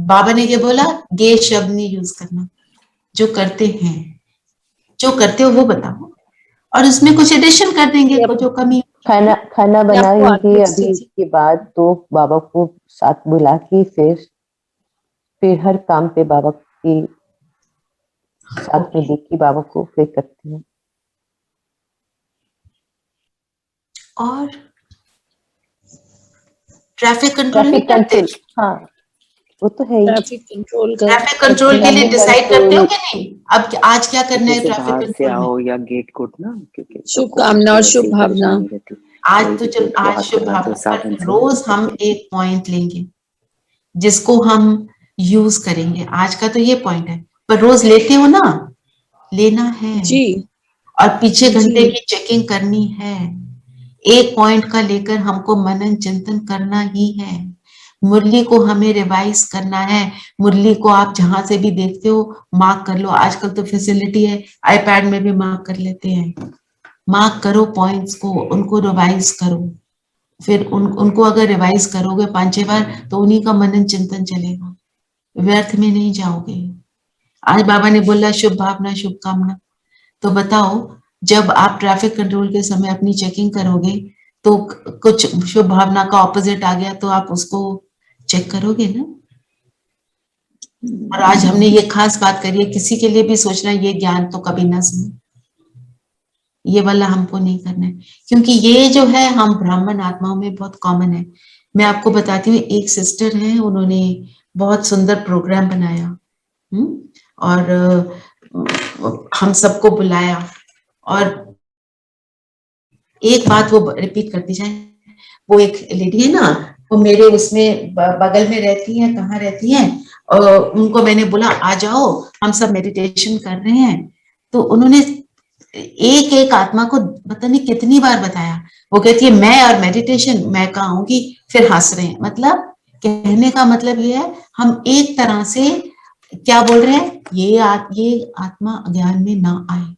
बाबा ने क्या बोला? गे शब्द नहीं यूज करना, जो करते हैं, जो करते हो वो बताओ, और उसमें कुछ एडिशन कर देंगे जो कमी। खाना बनाएंगे अभी के बाद, तो बाबा को साथ बुला के फिर हर काम पे बाबा की साथ में देख के बाबा को प्रे करते हैं। और ट्रैफिक कंट्रोल, हाँ वो तो है ही। ट्रैफिक कंट्रोल के लिए डिसाइड करते हो कि नहीं, अब आज क्या करना है ट्रैफिक कंट्रोल आओ में? या गेट कोड ना, क्योंकि शुभकामना और शुभ भावना। आज तो जब आज शुभ भावना पर रोज हम एक पॉइंट लेंगे जिसको हम यूज करेंगे। आज का तो ये पॉइंट है, पर रोज लेते हो ना, लेना है जी, और पीछे घंटे की चेकिंग करनी है। एक पॉइंट का लेकर हमको मनन चिंतन करना ही है। मुरली को हमें रिवाइज करना है। मुरली को आप जहां से भी देखते हो मार्क कर लो, आजकल तो फैसिलिटी है, आईपैड में भी मार्क कर लेते हैं। मार्क करो पॉइंट्स को, उनको रिवाइज करो, फिर उनको अगर रिवाइज करोगे 5-6 बार तो उन्हीं का मनन चिंतन चलेगा, व्यर्थ में नहीं जाओगे। आज बाबा ने बोला शुभ भावना शुभकामना, तो बताओ जब आप ट्रैफिक कंट्रोल के समय अपनी चेकिंग करोगे तो कुछ शुभ भावना का ऑपोजिट आ गया तो आप उसको चेक करोगे ना। और आज हमने ये खास बात करी है, किसी के लिए भी सोचना ये ज्ञान तो कभी ना सुनो, ये वाला हमको नहीं करना है, क्योंकि ये जो है हम ब्राह्मण आत्माओं में बहुत कॉमन है। मैं आपको बताती हूँ, एक सिस्टर है, उन्होंने बहुत सुंदर प्रोग्राम बनाया और हम सबको बुलाया और एक बात वो रिपीट करती जाए। वो एक लेडी है ना, वो मेरे उसमें बगल में रहती है, कहाँ रहती है, और उनको मैंने बोला आ जाओ हम सब मेडिटेशन कर रहे हैं, तो उन्होंने एक एक आत्मा को पता नहीं कितनी बार बताया। वो कहती है मैं और मेडिटेशन, मैं कहाँ आऊंगी, फिर हंस रहे हैं। मतलब कहने का मतलब ये है, हम एक तरह से क्या बोल रहे हैं, ये आत्मा अज्ञान में ना आए,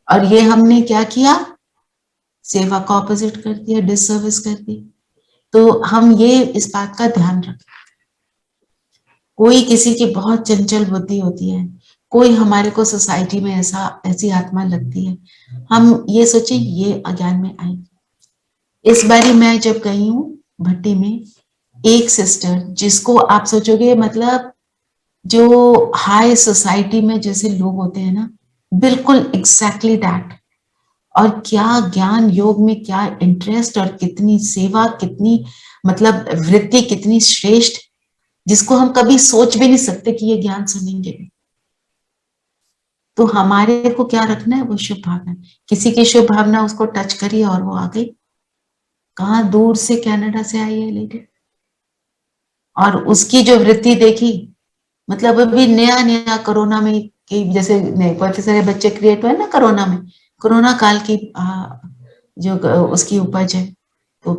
और ये हमने क्या किया, सेवा का ऑपोजिट कर दिया, डिसर्विस कर दी। तो हम ये इस बात का ध्यान रखें। कोई किसी की बहुत चंचल बुद्धि होती है, कोई हमारे को सोसाइटी में ऐसी आत्मा लगती है, हम ये सोचे ये अज्ञान में आएगी। इस बारी मैं जब गई हूँ भट्टी में, एक सिस्टर जिसको आप सोचोगे मतलब जो हाई सोसाइटी में जैसे लोग होते हैं ना, बिल्कुल एग्जैक्टली दैट। और क्या ज्ञान योग में क्या इंटरेस्ट, और कितनी सेवा, कितनी मतलब वृत्ति कितनी श्रेष्ठ, जिसको हम कभी सोच भी नहीं सकते कि ये ज्ञान सुनेंगे। तो हमारे को क्या रखना है, वो शुभ भावना। किसी की शुभ भावना उसको टच करी और वो आ गई। कहाँ दूर से कनाडा से आई है लेडी, और उसकी जो वृत्ति देखी, मतलब अभी नया नया कोरोना में कि जैसे काफी सारे बच्चे क्रिएट हुए ना कोरोना में, कोरोना काल की जो उसकी उपज है, तो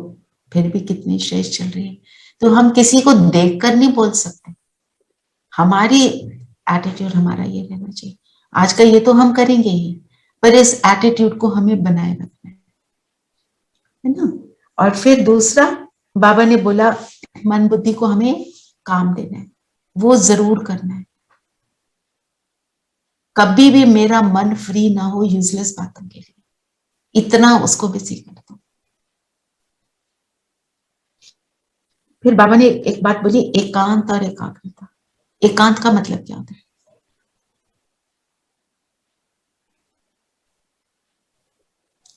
फिर भी कितनी श्रेष्ठ चल रही है। तो हम किसी को देखकर नहीं बोल सकते, हमारी एटीट्यूड हमारा ये रहना चाहिए। आज का ये तो हम करेंगे ही, पर इस एटीट्यूड को हमें बनाए रखना है ना। और फिर दूसरा, बाबा ने बोला मन बुद्धि को हमें काम देना है, वो जरूर करना है। कभी भी मेरा मन फ्री ना हो यूजलेस बातों के लिए, इतना उसको बिजी कर दो। फिर बाबा ने एक बात बोली, एकांत और एकाग्रता। एकांत का मतलब क्या होता है?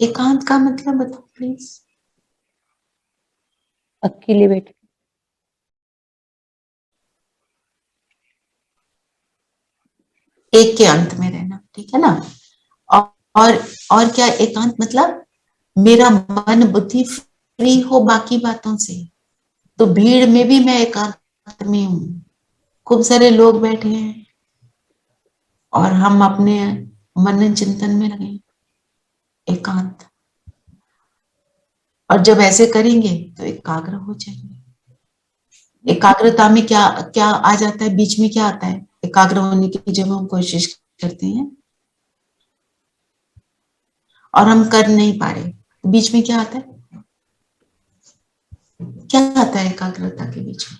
एकांत का मतलब बताओ प्लीज। अकेले बैठे, एक के अंत में रहना, ठीक है ना। और क्या एकांत मतलब, मेरा मन बुद्धि फ्री हो बाकी बातों से। तो भीड़ में भी मैं एकांत में हूं, खूब सारे लोग बैठे हैं और हम अपने मनन चिंतन में लगे, एकांत। और जब ऐसे करेंगे तो एकाग्र हो जाएंगे। एकाग्रता में क्या क्या आ जाता है, बीच में क्या आता है एकाग्र होने की जब हम कोशिश करते हैं और हम कर नहीं पा रहे, तो बीच में क्या आता है, क्या आता है एकाग्रता के बीच में?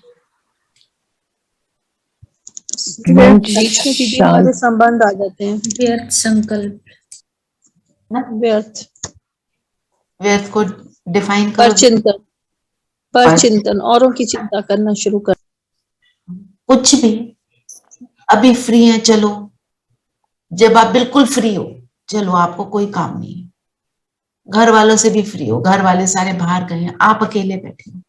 बीच में दीदी हमारे संबंध आ जाते हैं, व्यर्थ संकल्प, व्यर्थ व्यर्थ को डिफाइन करो। पर चिंतन, औरों की चिंता करना शुरू कर। कुछ भी, अभी फ्री है चलो, जब आप बिल्कुल फ्री हो, चलो आपको कोई काम नहीं है, घर वालों से भी फ्री हो, घर वाले सारे बाहर गए हैं, आप अकेले बैठे हो,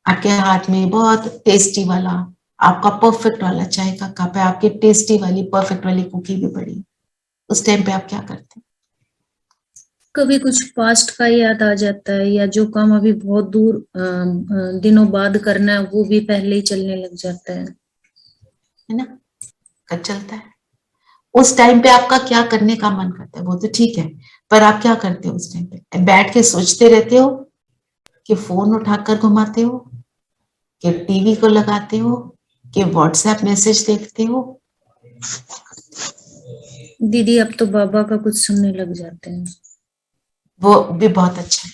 आपके हाथ में बहुत टेस्टी वाला, आपका परफेक्ट वाला चाय का कप है, आपकी टेस्टी वाली परफेक्ट वाली कुकी भी पड़ी, उस टाइम पे आप क्या करते हैं? कभी कुछ पास्ट का याद आ जाता है, या जो काम अभी बहुत दूर दिनों बाद करना है वो भी पहले ही चलने लग जाता है ना, कब चलता है। उस टाइम पे आपका क्या करने का मन करता है वो तो ठीक है, पर आप क्या करते हो उस टाइम पे? बैठ के सोचते रहते हो, कि फोन उठाकर घुमाते हो, कि टीवी को लगाते हो, कि व्हाट्सएप मैसेज देखते हो? दीदी अब तो बाबा का कुछ सुनने लग जाते हैं। वो भी बहुत अच्छा है,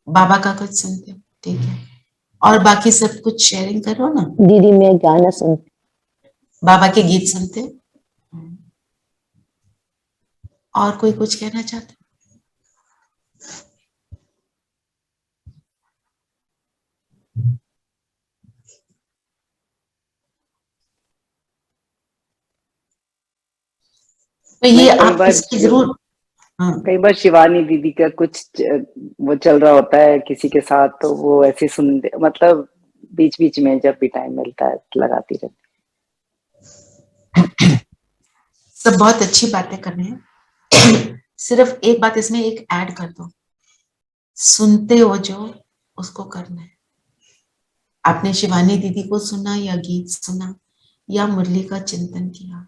बाबा का कुछ सुनते हो, ठीक है। और बाकी सब कुछ शेयरिंग करो ना। दीदी मैं गाना सुनती, बाबा के गीत सुनते हो? और कोई कुछ कहना चाहते? तो ये आप इसकी जरूर, कई बार शिवानी दीदी का कुछ वो चल रहा होता है किसी के साथ, तो वो ऐसे सुनते, मतलब बीच बीच में जब भी टाइम मिलता है लगाती रहती। सब बहुत अच्छी बातें कर रहे हैं। सिर्फ एक बात इसमें एक ऐड कर दो, सुनते हो जो उसको करना है। आपने शिवानी दीदी को सुना या गीत सुना या मुरली का चिंतन किया,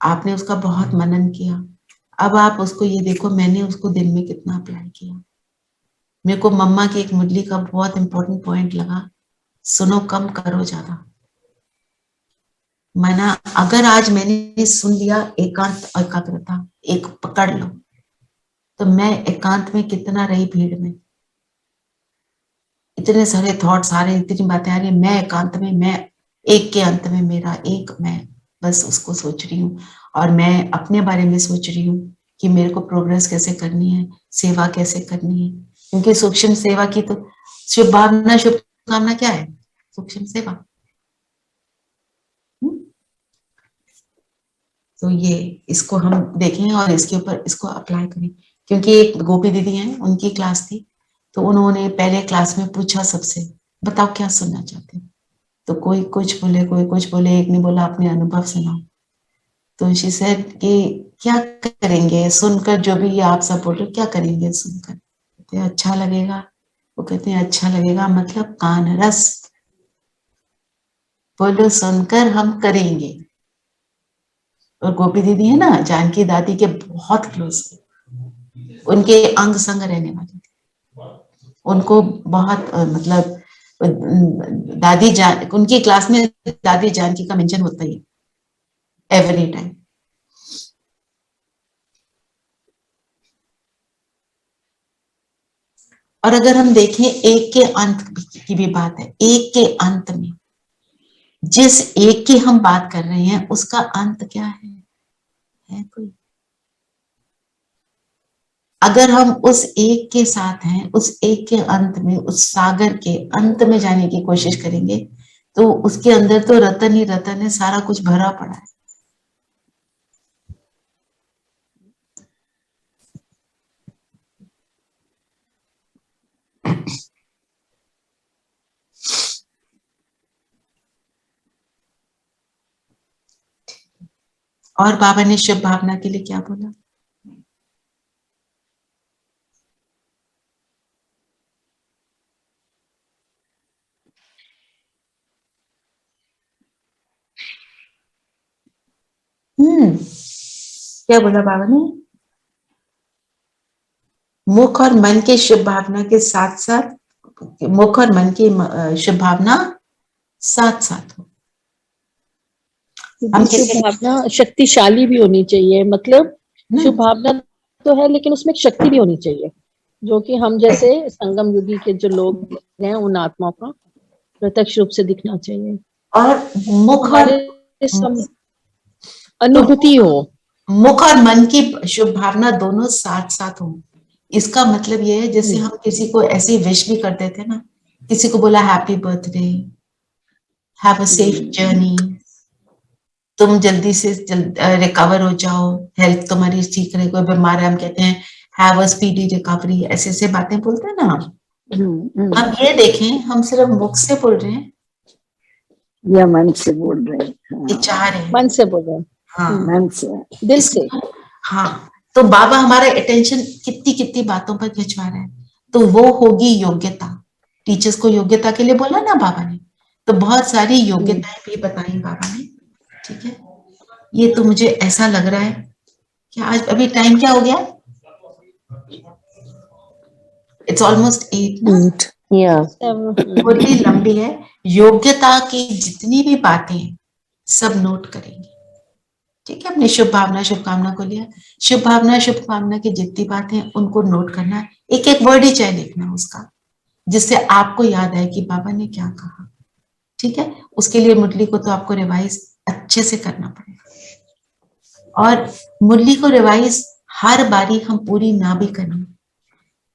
आपने उसका बहुत मनन किया, अब आप उसको ये देखो मैंने उसको दिन में कितना अप्लाई किया। मेरे को मम्मा की एक मुरली का बहुत इंपॉर्टेंट पॉइंट लगा, सुनो कम करो ज्यादा। माना अगर आज मैंने सुन लिया एकांत एकाग्रता एक पकड़ लो, तो मैं एकांत में कितना रही भीड़ में, इतने सारे थॉट्स आ रहे, इतनी बातें आ रही, मैं एकांत में, मैं एक के अंत में मेरा एक, मैं बस उसको सोच रही हूँ और मैं अपने बारे में सोच रही हूँ कि मेरे को प्रोग्रेस कैसे करनी है, सेवा कैसे करनी है। क्योंकि सूक्ष्म सेवा की तो शुभ भावना शुभ कामना क्या है, सूक्ष्म सेवा। तो ये इसको हम देखें और इसके ऊपर इसको अप्लाई करें। क्योंकि एक गोपी दीदी हैं, उनकी क्लास थी, तो उन्होंने पहले क्लास में पूछा सबसे, बताओ क्या सुनना चाहते हैं। तो कोई कुछ बोले, कोई कुछ बोले, एक ने बोला अपने अनुभव सुनाओ। तो शी सेड कि क्या करेंगे सुनकर, जो भी आप सब बोल रहे क्या करेंगे सुनकर। कहते अच्छा लगेगा। वो कहते हैं अच्छा लगेगा मतलब कान रस, बोलो सुनकर हम करेंगे। और गोपी दीदी है ना जानकी दादी के बहुत क्लोज, उनके अंग संग रहने वाली थी, उनको बहुत मतलब दादी जान, उनकी क्लास में दादी जानकी का मेंशन होता ही एवरी टाइम। और अगर हम देखें एक के अंत की भी बात है, एक के अंत में जिस एक की हम बात कर रहे हैं उसका अंत क्या है कोई? अगर हम उस एक के साथ हैं, उस एक के अंत में, उस सागर के अंत में जाने की कोशिश करेंगे, तो उसके अंदर तो रतन ही रतन है, सारा कुछ भरा पड़ा है। और बाबा ने शुभ भावना के लिए क्या बोला? क्या बोला बाबा ने? मुख और मन के शुभ भावना के साथ साथ, मुख और मन की शुभ भावना साथ साथ हो। हम शुभ भावना शक्तिशाली भी होनी चाहिए, मतलब शुभ भावना तो है लेकिन उसमें शक्ति भी होनी चाहिए, जो कि हम जैसे संगम युगी के जो लोग हैं उन आत्माओं का प्रत्यक्ष रूप से दिखना चाहिए और मुख और अनुभूति हो। मुख और मन की शुभ भावना दोनों साथ साथ हो। इसका मतलब ये है जैसे हम किसी को ऐसी विश भी करते थे ना, किसी को बोला happy birthday, have a safe journey, तुम जल्दी से रिकवर हो जाओ, हेल्थ तुम्हारी ठीक रहे, कोई बीमार है हम कहते हैं हैव अ स्पीडी रिकवरी, ऐसे ऐसे बातें बोलते हैं ना हम। अब ये देखें हम सिर्फ मुख से बोल रहे हैं या मन से बोल रहे हैं, ये चाह रहे हैं, मन से बोल रहे हैं, हाँ मन से, दिल से। हाँ, तो बाबा हमारा अटेंशन कितनी कितनी बातों पर खिंचवा रहे हैं, तो वो होगी योग्यता। टीचर्स को योग्यता के लिए बोला ना बाबा ने, तो बहुत सारी योग्यताएं भी बताई बाबा ने। ठीक है, ये तो मुझे ऐसा लग रहा है कि आज अभी टाइम क्या हो गया, इट्स ऑलमोस्ट 8 ना, बड़ी लंबी है। योग्यता की जितनी भी बातें सब नोट करेंगे। ठीक है, अपनी शुभ भावना शुभकामना को लिया, शुभ भावना शुभकामना की जितनी बातें उनको नोट करना है, एक एक वर्ड ही चाहे लिखना उसका, जिससे आपको याद आए कि बाबा ने क्या कहा। ठीक है, उसके लिए मुरली को तो आपको रिवाइज अच्छे से करना पड़ेगा, और मुरली को रिवाइज हर बारी हम पूरी ना भी करें,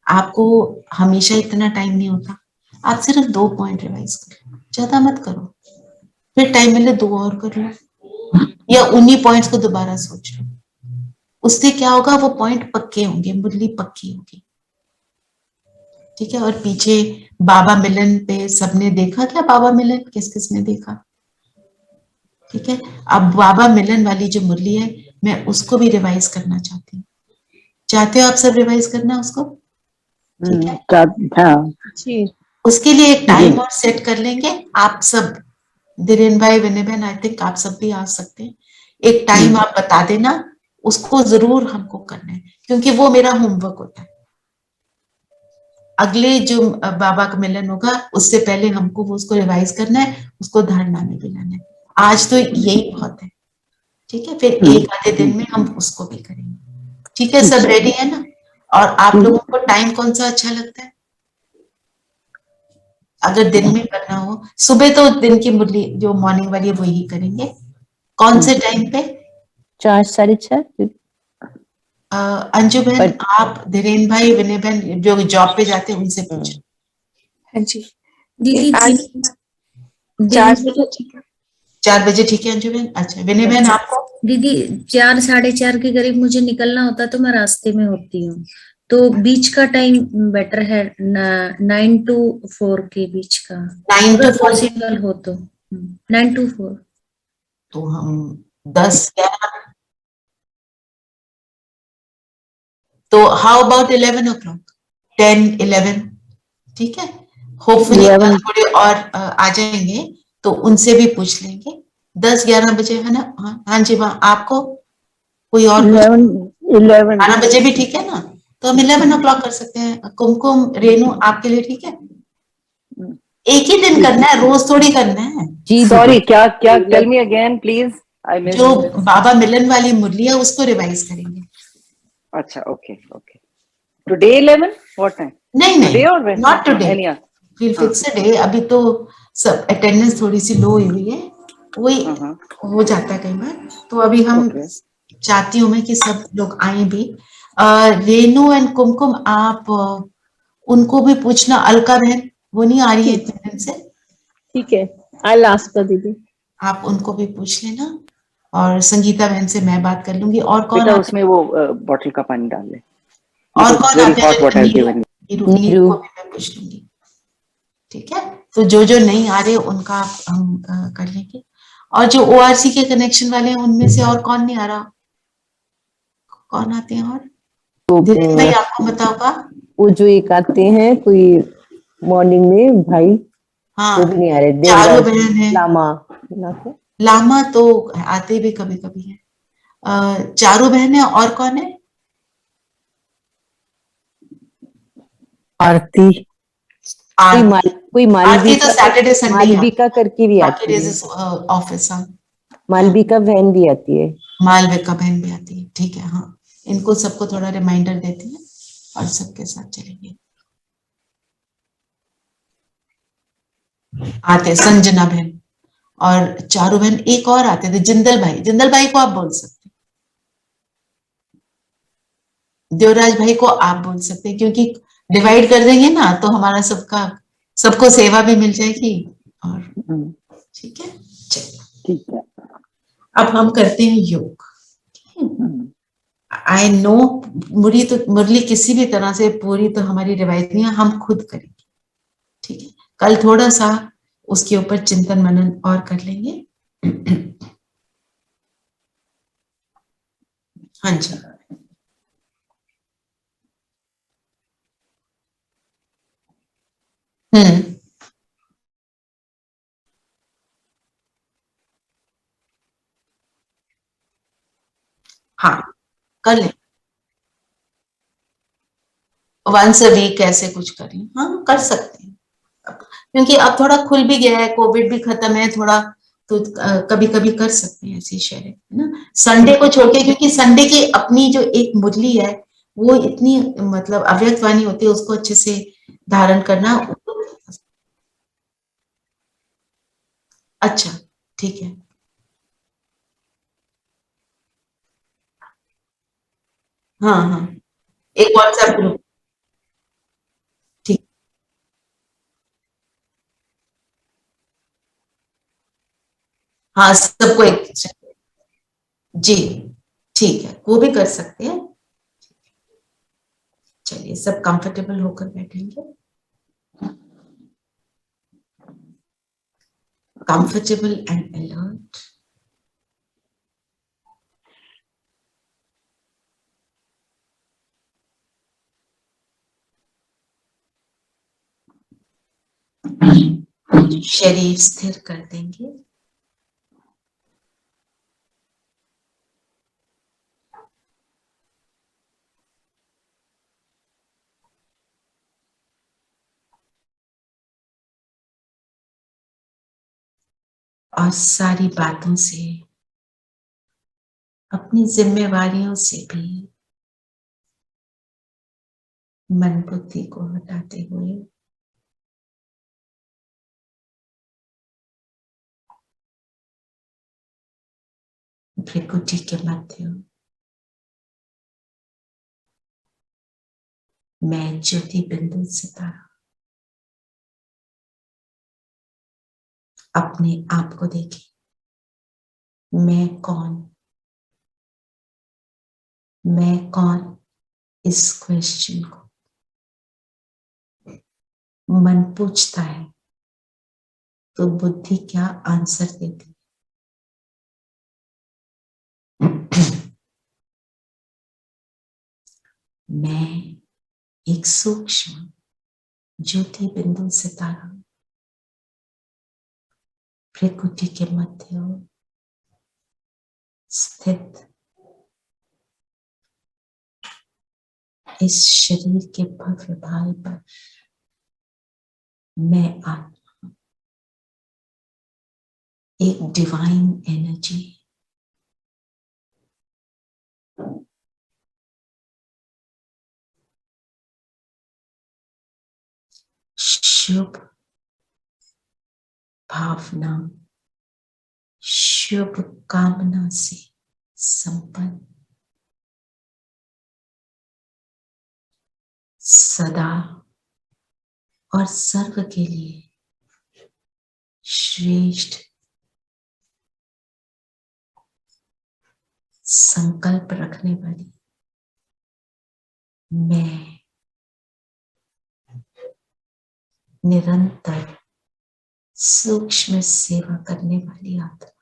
आपको हमेशा इतना टाइम नहीं होता, आप सिर्फ 2 पॉइंट रिवाइज करो, ज्यादा मत करो, फिर टाइम मिले 2 और कर लो, या उन्हीं पॉइंट्स को दोबारा सोच लो। उससे क्या होगा, वो पॉइंट पक्के होंगे, मुरली पक्की होगी। ठीक है, और पीछे बाबा मिलन पे सबने देखा क्या, बाबा मिलन किस किस ने देखा? ठीक है, अब बाबा मिलन वाली जो मुरली है मैं उसको भी रिवाइज करना चाहती हूँ। चाहते हो आप सब रिवाइज करना उसको? ठीक है, हाँ जी उसके लिए एक टाइम और सेट कर लेंगे आप सब, धीरेन भाई, विनय बहन, आई थिंक आप सब भी आ सकते हैं। एक टाइम आप बता देना, उसको जरूर हमको करना है, क्योंकि वो मेरा होमवर्क होता है। अगले जो बाबा का मिलन होगा उससे पहले हमको वो उसको रिवाइज करना है, उसको धारणा में भी लाना है। आज तो यही बहुत है, ठीक है, फिर एक आधे दिन में हम उसको भी करेंगे। ठीक है, सब रेडी है ना? और आप लोगों को टाइम कौन सा अच्छा लगता है? अगर दिन में करना हो, सुबह तो दिन की मुरली जो मॉर्निंग वाली है वही करेंगे। कौन से टाइम पे? 4 साढ़े 4। अंजू बहन, आप, धीरेन भाई, विनय बहन जो जॉब पे जाते हैं उनसे पूछो। हाँ जी दीदी आज दिन 4 बजे ठीक है। 4 बजे ठीक है अंजू बहन? अच्छा, विनय बहन आपको? दीदी 4 साढ़े 4 के करीब मुझे निकलना होता है, तो मैं रास्ते में होती हूँ, तो बीच का टाइम बेटर है, 9 to 4 के बीच का, 9 to 4 पॉसिबल हो तो 9 to 4। तो हम 10-11, तो हाउ अबाउट 11 o'clock, 10-11, ठीक है। होपफुली थोड़े और आ जाएंगे तो उनसे भी पूछ लेंगे। 10-11 बजे है ना? हाँ जी, वहाँ आपको कोई और 11 बजे भी ठीक है ना? तो हम 11 o'clock कर सकते हैं। कुमकुम, रेनू, आपके लिए ठीक है? एक ही दिन करना है, रोज थोड़ी करना है। जी सॉरी, क्या क्या tell me again please, I miss. जो बाबा मिलन वाली मुरली है उसको रिवाइज करेंगे। अच्छा, okay okay. Today 11 what time? नहीं टुडे और वैसे नॉट टुडे, एनी फिर फिक्स्ड है। अभी तो सब अटेंडेंस थोड़ी सी लो हुई है, वही हो जाता है कई बार, तो अभी हम चाहती हूँ मैं कि सब लोग आए भी। रेनू एंड कुमकुम, आप उनको भी पूछना। अलका बहन वो नहीं आ रही है इतने दिन से, ठीक है, आई लास्ट कर दीदी। आप उनको भी पूछ लेना, और संगीता बहन से मैं बात कर लूंगी। और कौन बेटा आते उसमें वो बॉटल का पानी डाल ले, और कौन आते हैं? नीरू नीरू। को भी मैं पूछ लूंगी, ठीक है। तो जो नहीं आ रहे उनका हम कर लेंगे। और जो ORC के कनेक्शन वाले हैं उनमें से और कौन नहीं आ रहा? कौन आते हैं? और धीरेन भाई आपको पता होगा? वो जो एक आते हैं कोई मॉर्निंग में भाई, हाँ, वो भी नहीं आ रहे। चारों बहन है। लामा तो आते भी कभी कभी है। चारों बहन है, और कौन है? आरती, कोई आरती तो सैटरडे संडे मालविका करके भी आती है। ऑफिस। हाँ, मालविका बहन भी आती है। मालविका बहन भी आती है, ठीक है। हाँ, इनको सबको थोड़ा रिमाइंडर देती है और सबके साथ चलेंगे। आते संजना बहन और चारू बहन, एक और आते थे जिंदल भाई। जिंदल भाई को आप बोल सकते हैं, देवराज भाई को आप बोल सकते हैं, क्योंकि डिवाइड कर देंगे ना तो हमारा सबको सेवा भी मिल जाएगी। और ठीक है, ठीक है। अब हम करते हैं योग। आई नो मुरली किसी भी तरह से पूरी तो हमारी रिवाइज नहीं है, हम खुद करेंगे, ठीक है। कल थोड़ा सा उसके ऊपर चिंतन मनन और कर लेंगे। हाँ जी, हाँ कर लें, वंस अ वीक ऐसे कुछ करें, हाँ कर सकते हैं। क्योंकि अब थोड़ा खुल भी गया है, कोविड भी खत्म है थोड़ा, तो कभी कभी कर सकते हैं ऐसी शेयरिंग, है ना, संडे को छोड़ के। क्योंकि संडे की अपनी जो एक मुरली है वो इतनी मतलब अव्यक्त वाणी होती है, उसको अच्छे से धारण करना। अच्छा, ठीक है। हाँ हाँ, एक व्हाट्सएप ग्रुप, ठीक। हाँ, सबको एक, जी ठीक है, वो भी कर सकते हैं। चलिए, सब कंफर्टेबल होकर बैठेंगे, कंफर्टेबल एंड अलर्ट। शरीर स्थिर कर देंगे। और सारी बातों से, अपनी जिम्मेवारियों से भी मन बुद्धि को हटाते हुए भ्रिकुटी के मध्य मैं ज्योति बिंदु सितारा अपने आप को देखें। मैं कौन इस क्वेश्चन को मन पूछता है तो बुद्धि क्या आंसर देती है। मैं एक सूक्ष्म ज्योति बिंदु सितारा भ्रिकुटी के मध्य स्थित इस शरीर के भव्य भाई पर मैं आत्मा एक डिवाइन एनर्जी शुभ भावना, शुभ कामना से संपन्न सदा और सर्व के लिए श्रेष्ठ संकल्प रखने वाली मैं निरंतर सूक्ष्म सेवा करने वाली आत्मा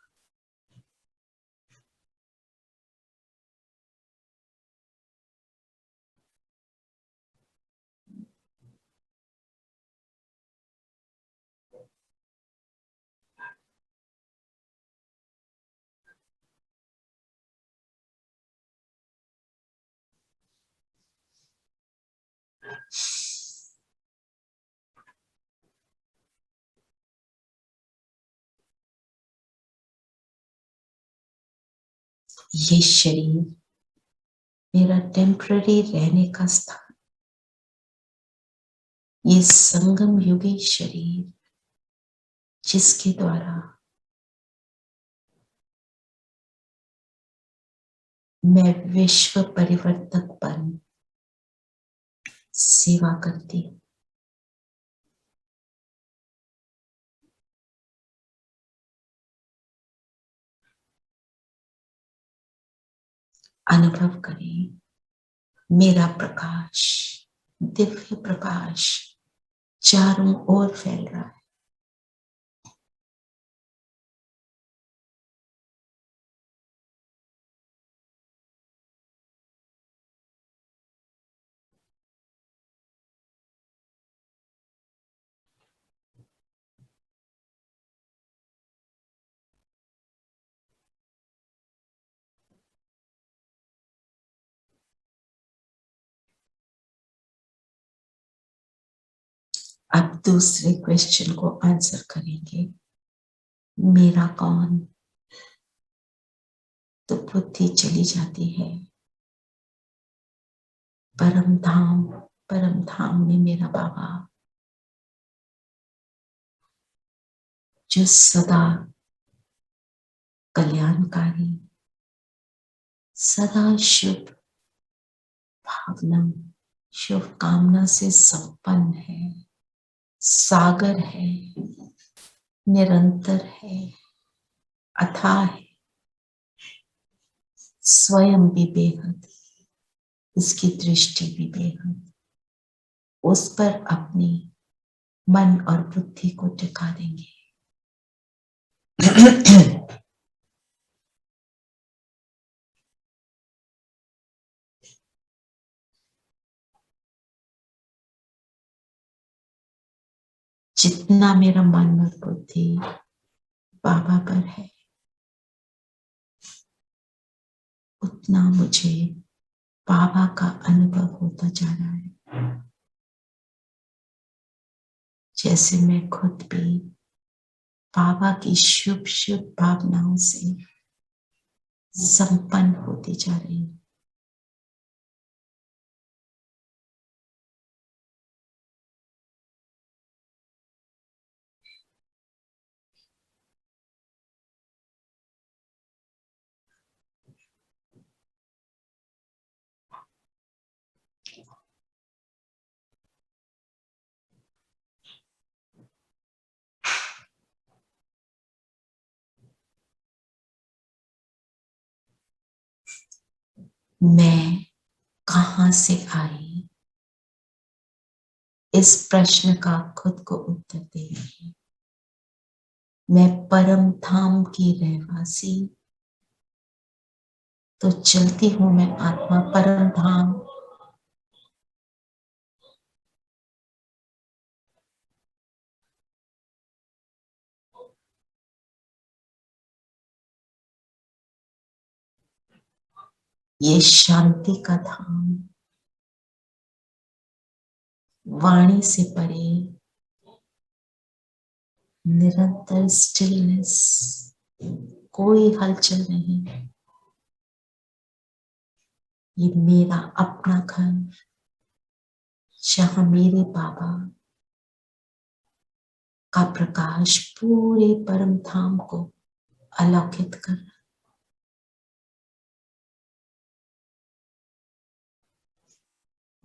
ये शरीर मेरा टेम्पररी रहने का स्थान, ये संगम युगी शरीर जिसके द्वारा मैं विश्व परिवर्तक बन सेवा करती हूँ। अनुभव करें मेरा प्रकाश, दिव्य प्रकाश चारों ओर फैल रहा है। अब दूसरे क्वेश्चन को आंसर करेंगे, मेरा कौन? तो बुद्धि चली जाती है परम धाम में मेरा बाबा जो सदा कल्याणकारी, सदा शुभ भावना, शुभ कामना से संपन्न है, सागर है, निरंतर है, अथाह है, स्वयं भी बेहद, इसकी दृष्टि भी बेहद, उस पर अपनी मन और बुद्धि को टिका देंगे। जितना मेरा मन और बुद्धि बाबा पर है, उतना मुझे बाबा का अनुभव होता जा रहा है। जैसे मैं खुद भी बाबा की शुभ शुभ भावनाओं से संपन्न होती जा रही हूँ। मैं कहां से आई, इस प्रश्न का खुद को उत्तर देंगे। मैं परम धाम की रहवासी, तो चलती हूं मैं आत्मा परम धाम। ये शांति का धाम, वाणी से परे निरंतर स्टिलनेस, कोई हलचल नहीं। ये मेरा अपना घर, जहां मेरे बाबा का प्रकाश पूरे परम धाम को अलौकित कर रहा है।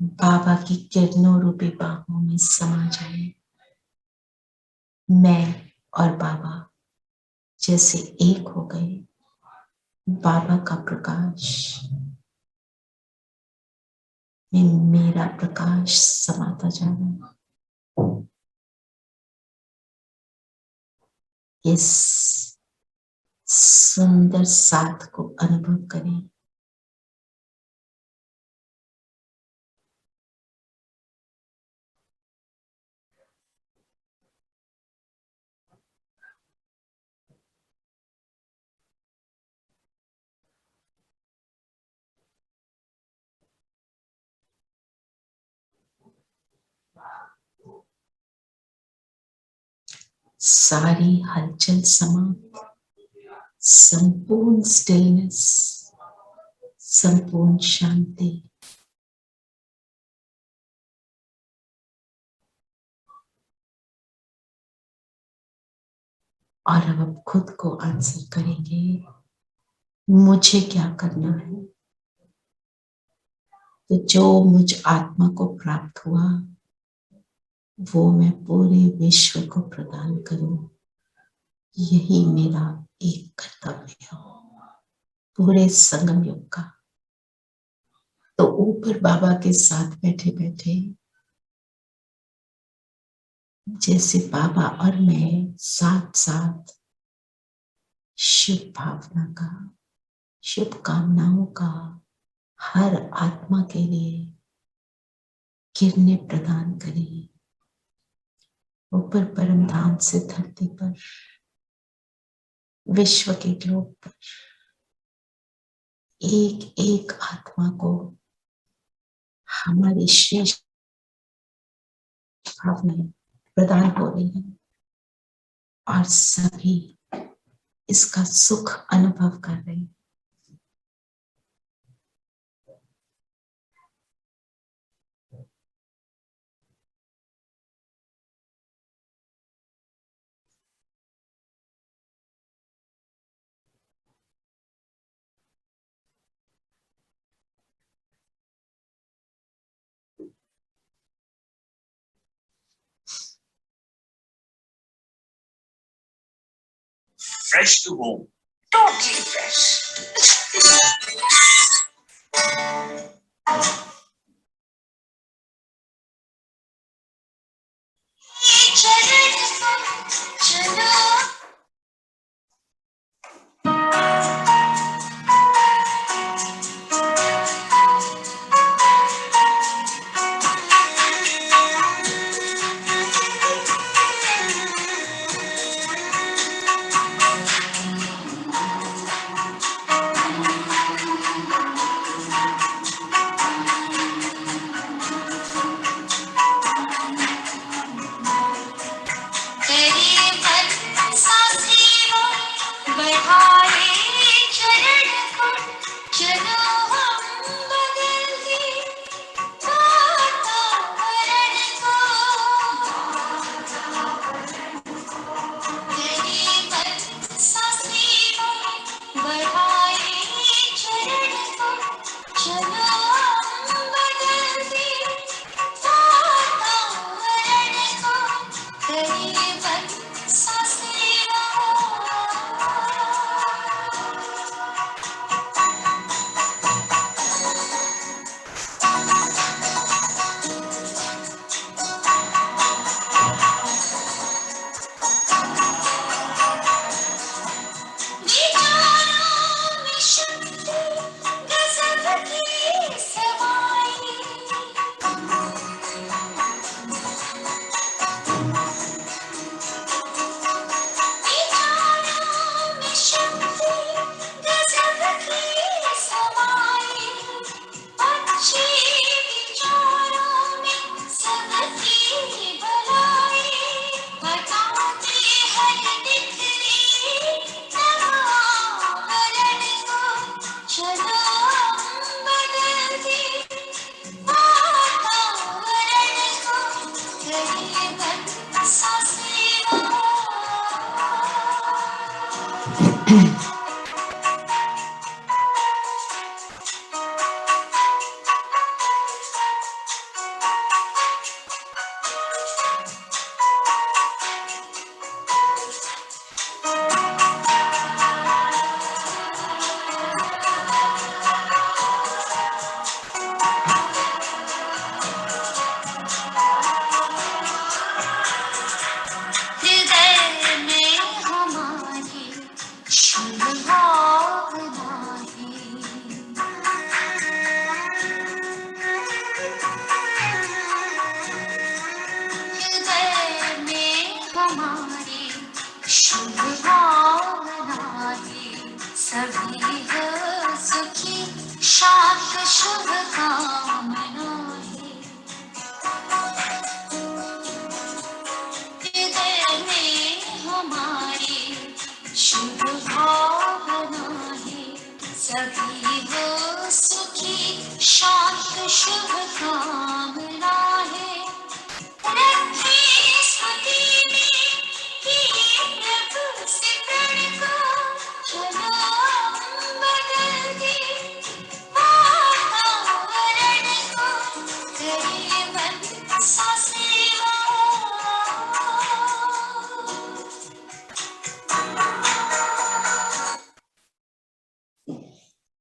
बाबा की किरणों रूपी बाहों में समा जाए। मैं और बाबा जैसे एक हो गए। बाबा का प्रकाश में मेरा प्रकाश समाता जा रहा है। इस सुंदर साथ को अनुभव करें। सारी हलचल समाप्त, संपूर्ण स्टिलनेस, संपूर्ण शांति। और अब खुद को आंसर करेंगे, मुझे क्या करना है। तो जो मुझ आत्मा को प्राप्त हुआ, वो मैं पूरे विश्व को प्रदान करूं। यही मेरा एक कर्तव्य है पूरे संगम युग का। तो ऊपर बाबा के साथ बैठे बैठे जैसे बाबा और मैं साथ साथ शुभ भावना का, शुभ कामनाओं का हर आत्मा के लिए किरणें प्रदान करें। ऊपर परम धाम से धरती पर, विश्व के ग्लोब पर एक एक आत्मा को हमारी श्रेष्ठ भावनाएं प्रदान हो रही है और सभी इसका सुख अनुभव कर रहे हैं। Fresh to home. Totally fresh. चलो बदल दे वातावरण को, करिए बन सा सेवा। हृदय में हमारे शुभ भावना है, हृदय में हमारे शुभ भावना है, सभी हो सुखी शांत शुभ कामना है। हृदय में हमारे शुभ भावना है, सभी हो सुखी शांत शुभ कामना है। रखे स्मृति में किए प्रभु से प्रण को, चलो बदल दे वातावरण को, करिए बन सा सेवा।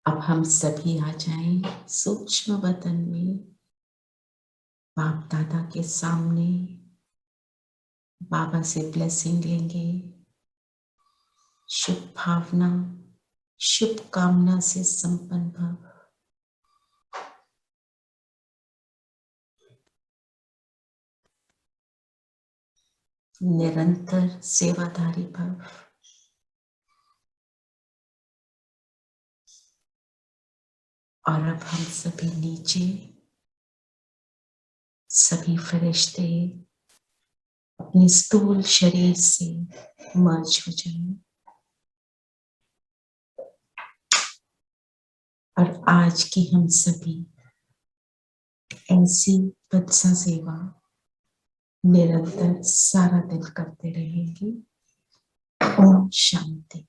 अब हम सभी आ जाएं सूक्ष्म वतन में, बाप दादा के सामने बाबा से ब्लेसिंग लेंगे। शुभ भावना, शुभ कामना से संपन्न भव। निरंतर सेवाधारी भव। और अब हम सभी नीचे, सभी फरिश्ते अपने स्थूल शरीर से मर्ज हो जाएं। और आज की हम सभी ऐसी वत्सा सेवा निरंतर सारा दिन करते रहेंगे। ओम शांति।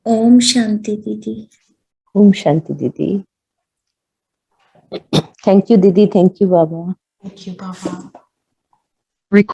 ओम शांति दीदी। ओम शांति दीदी। थैंक यू दीदी, thank you Baba. Thank you Baba.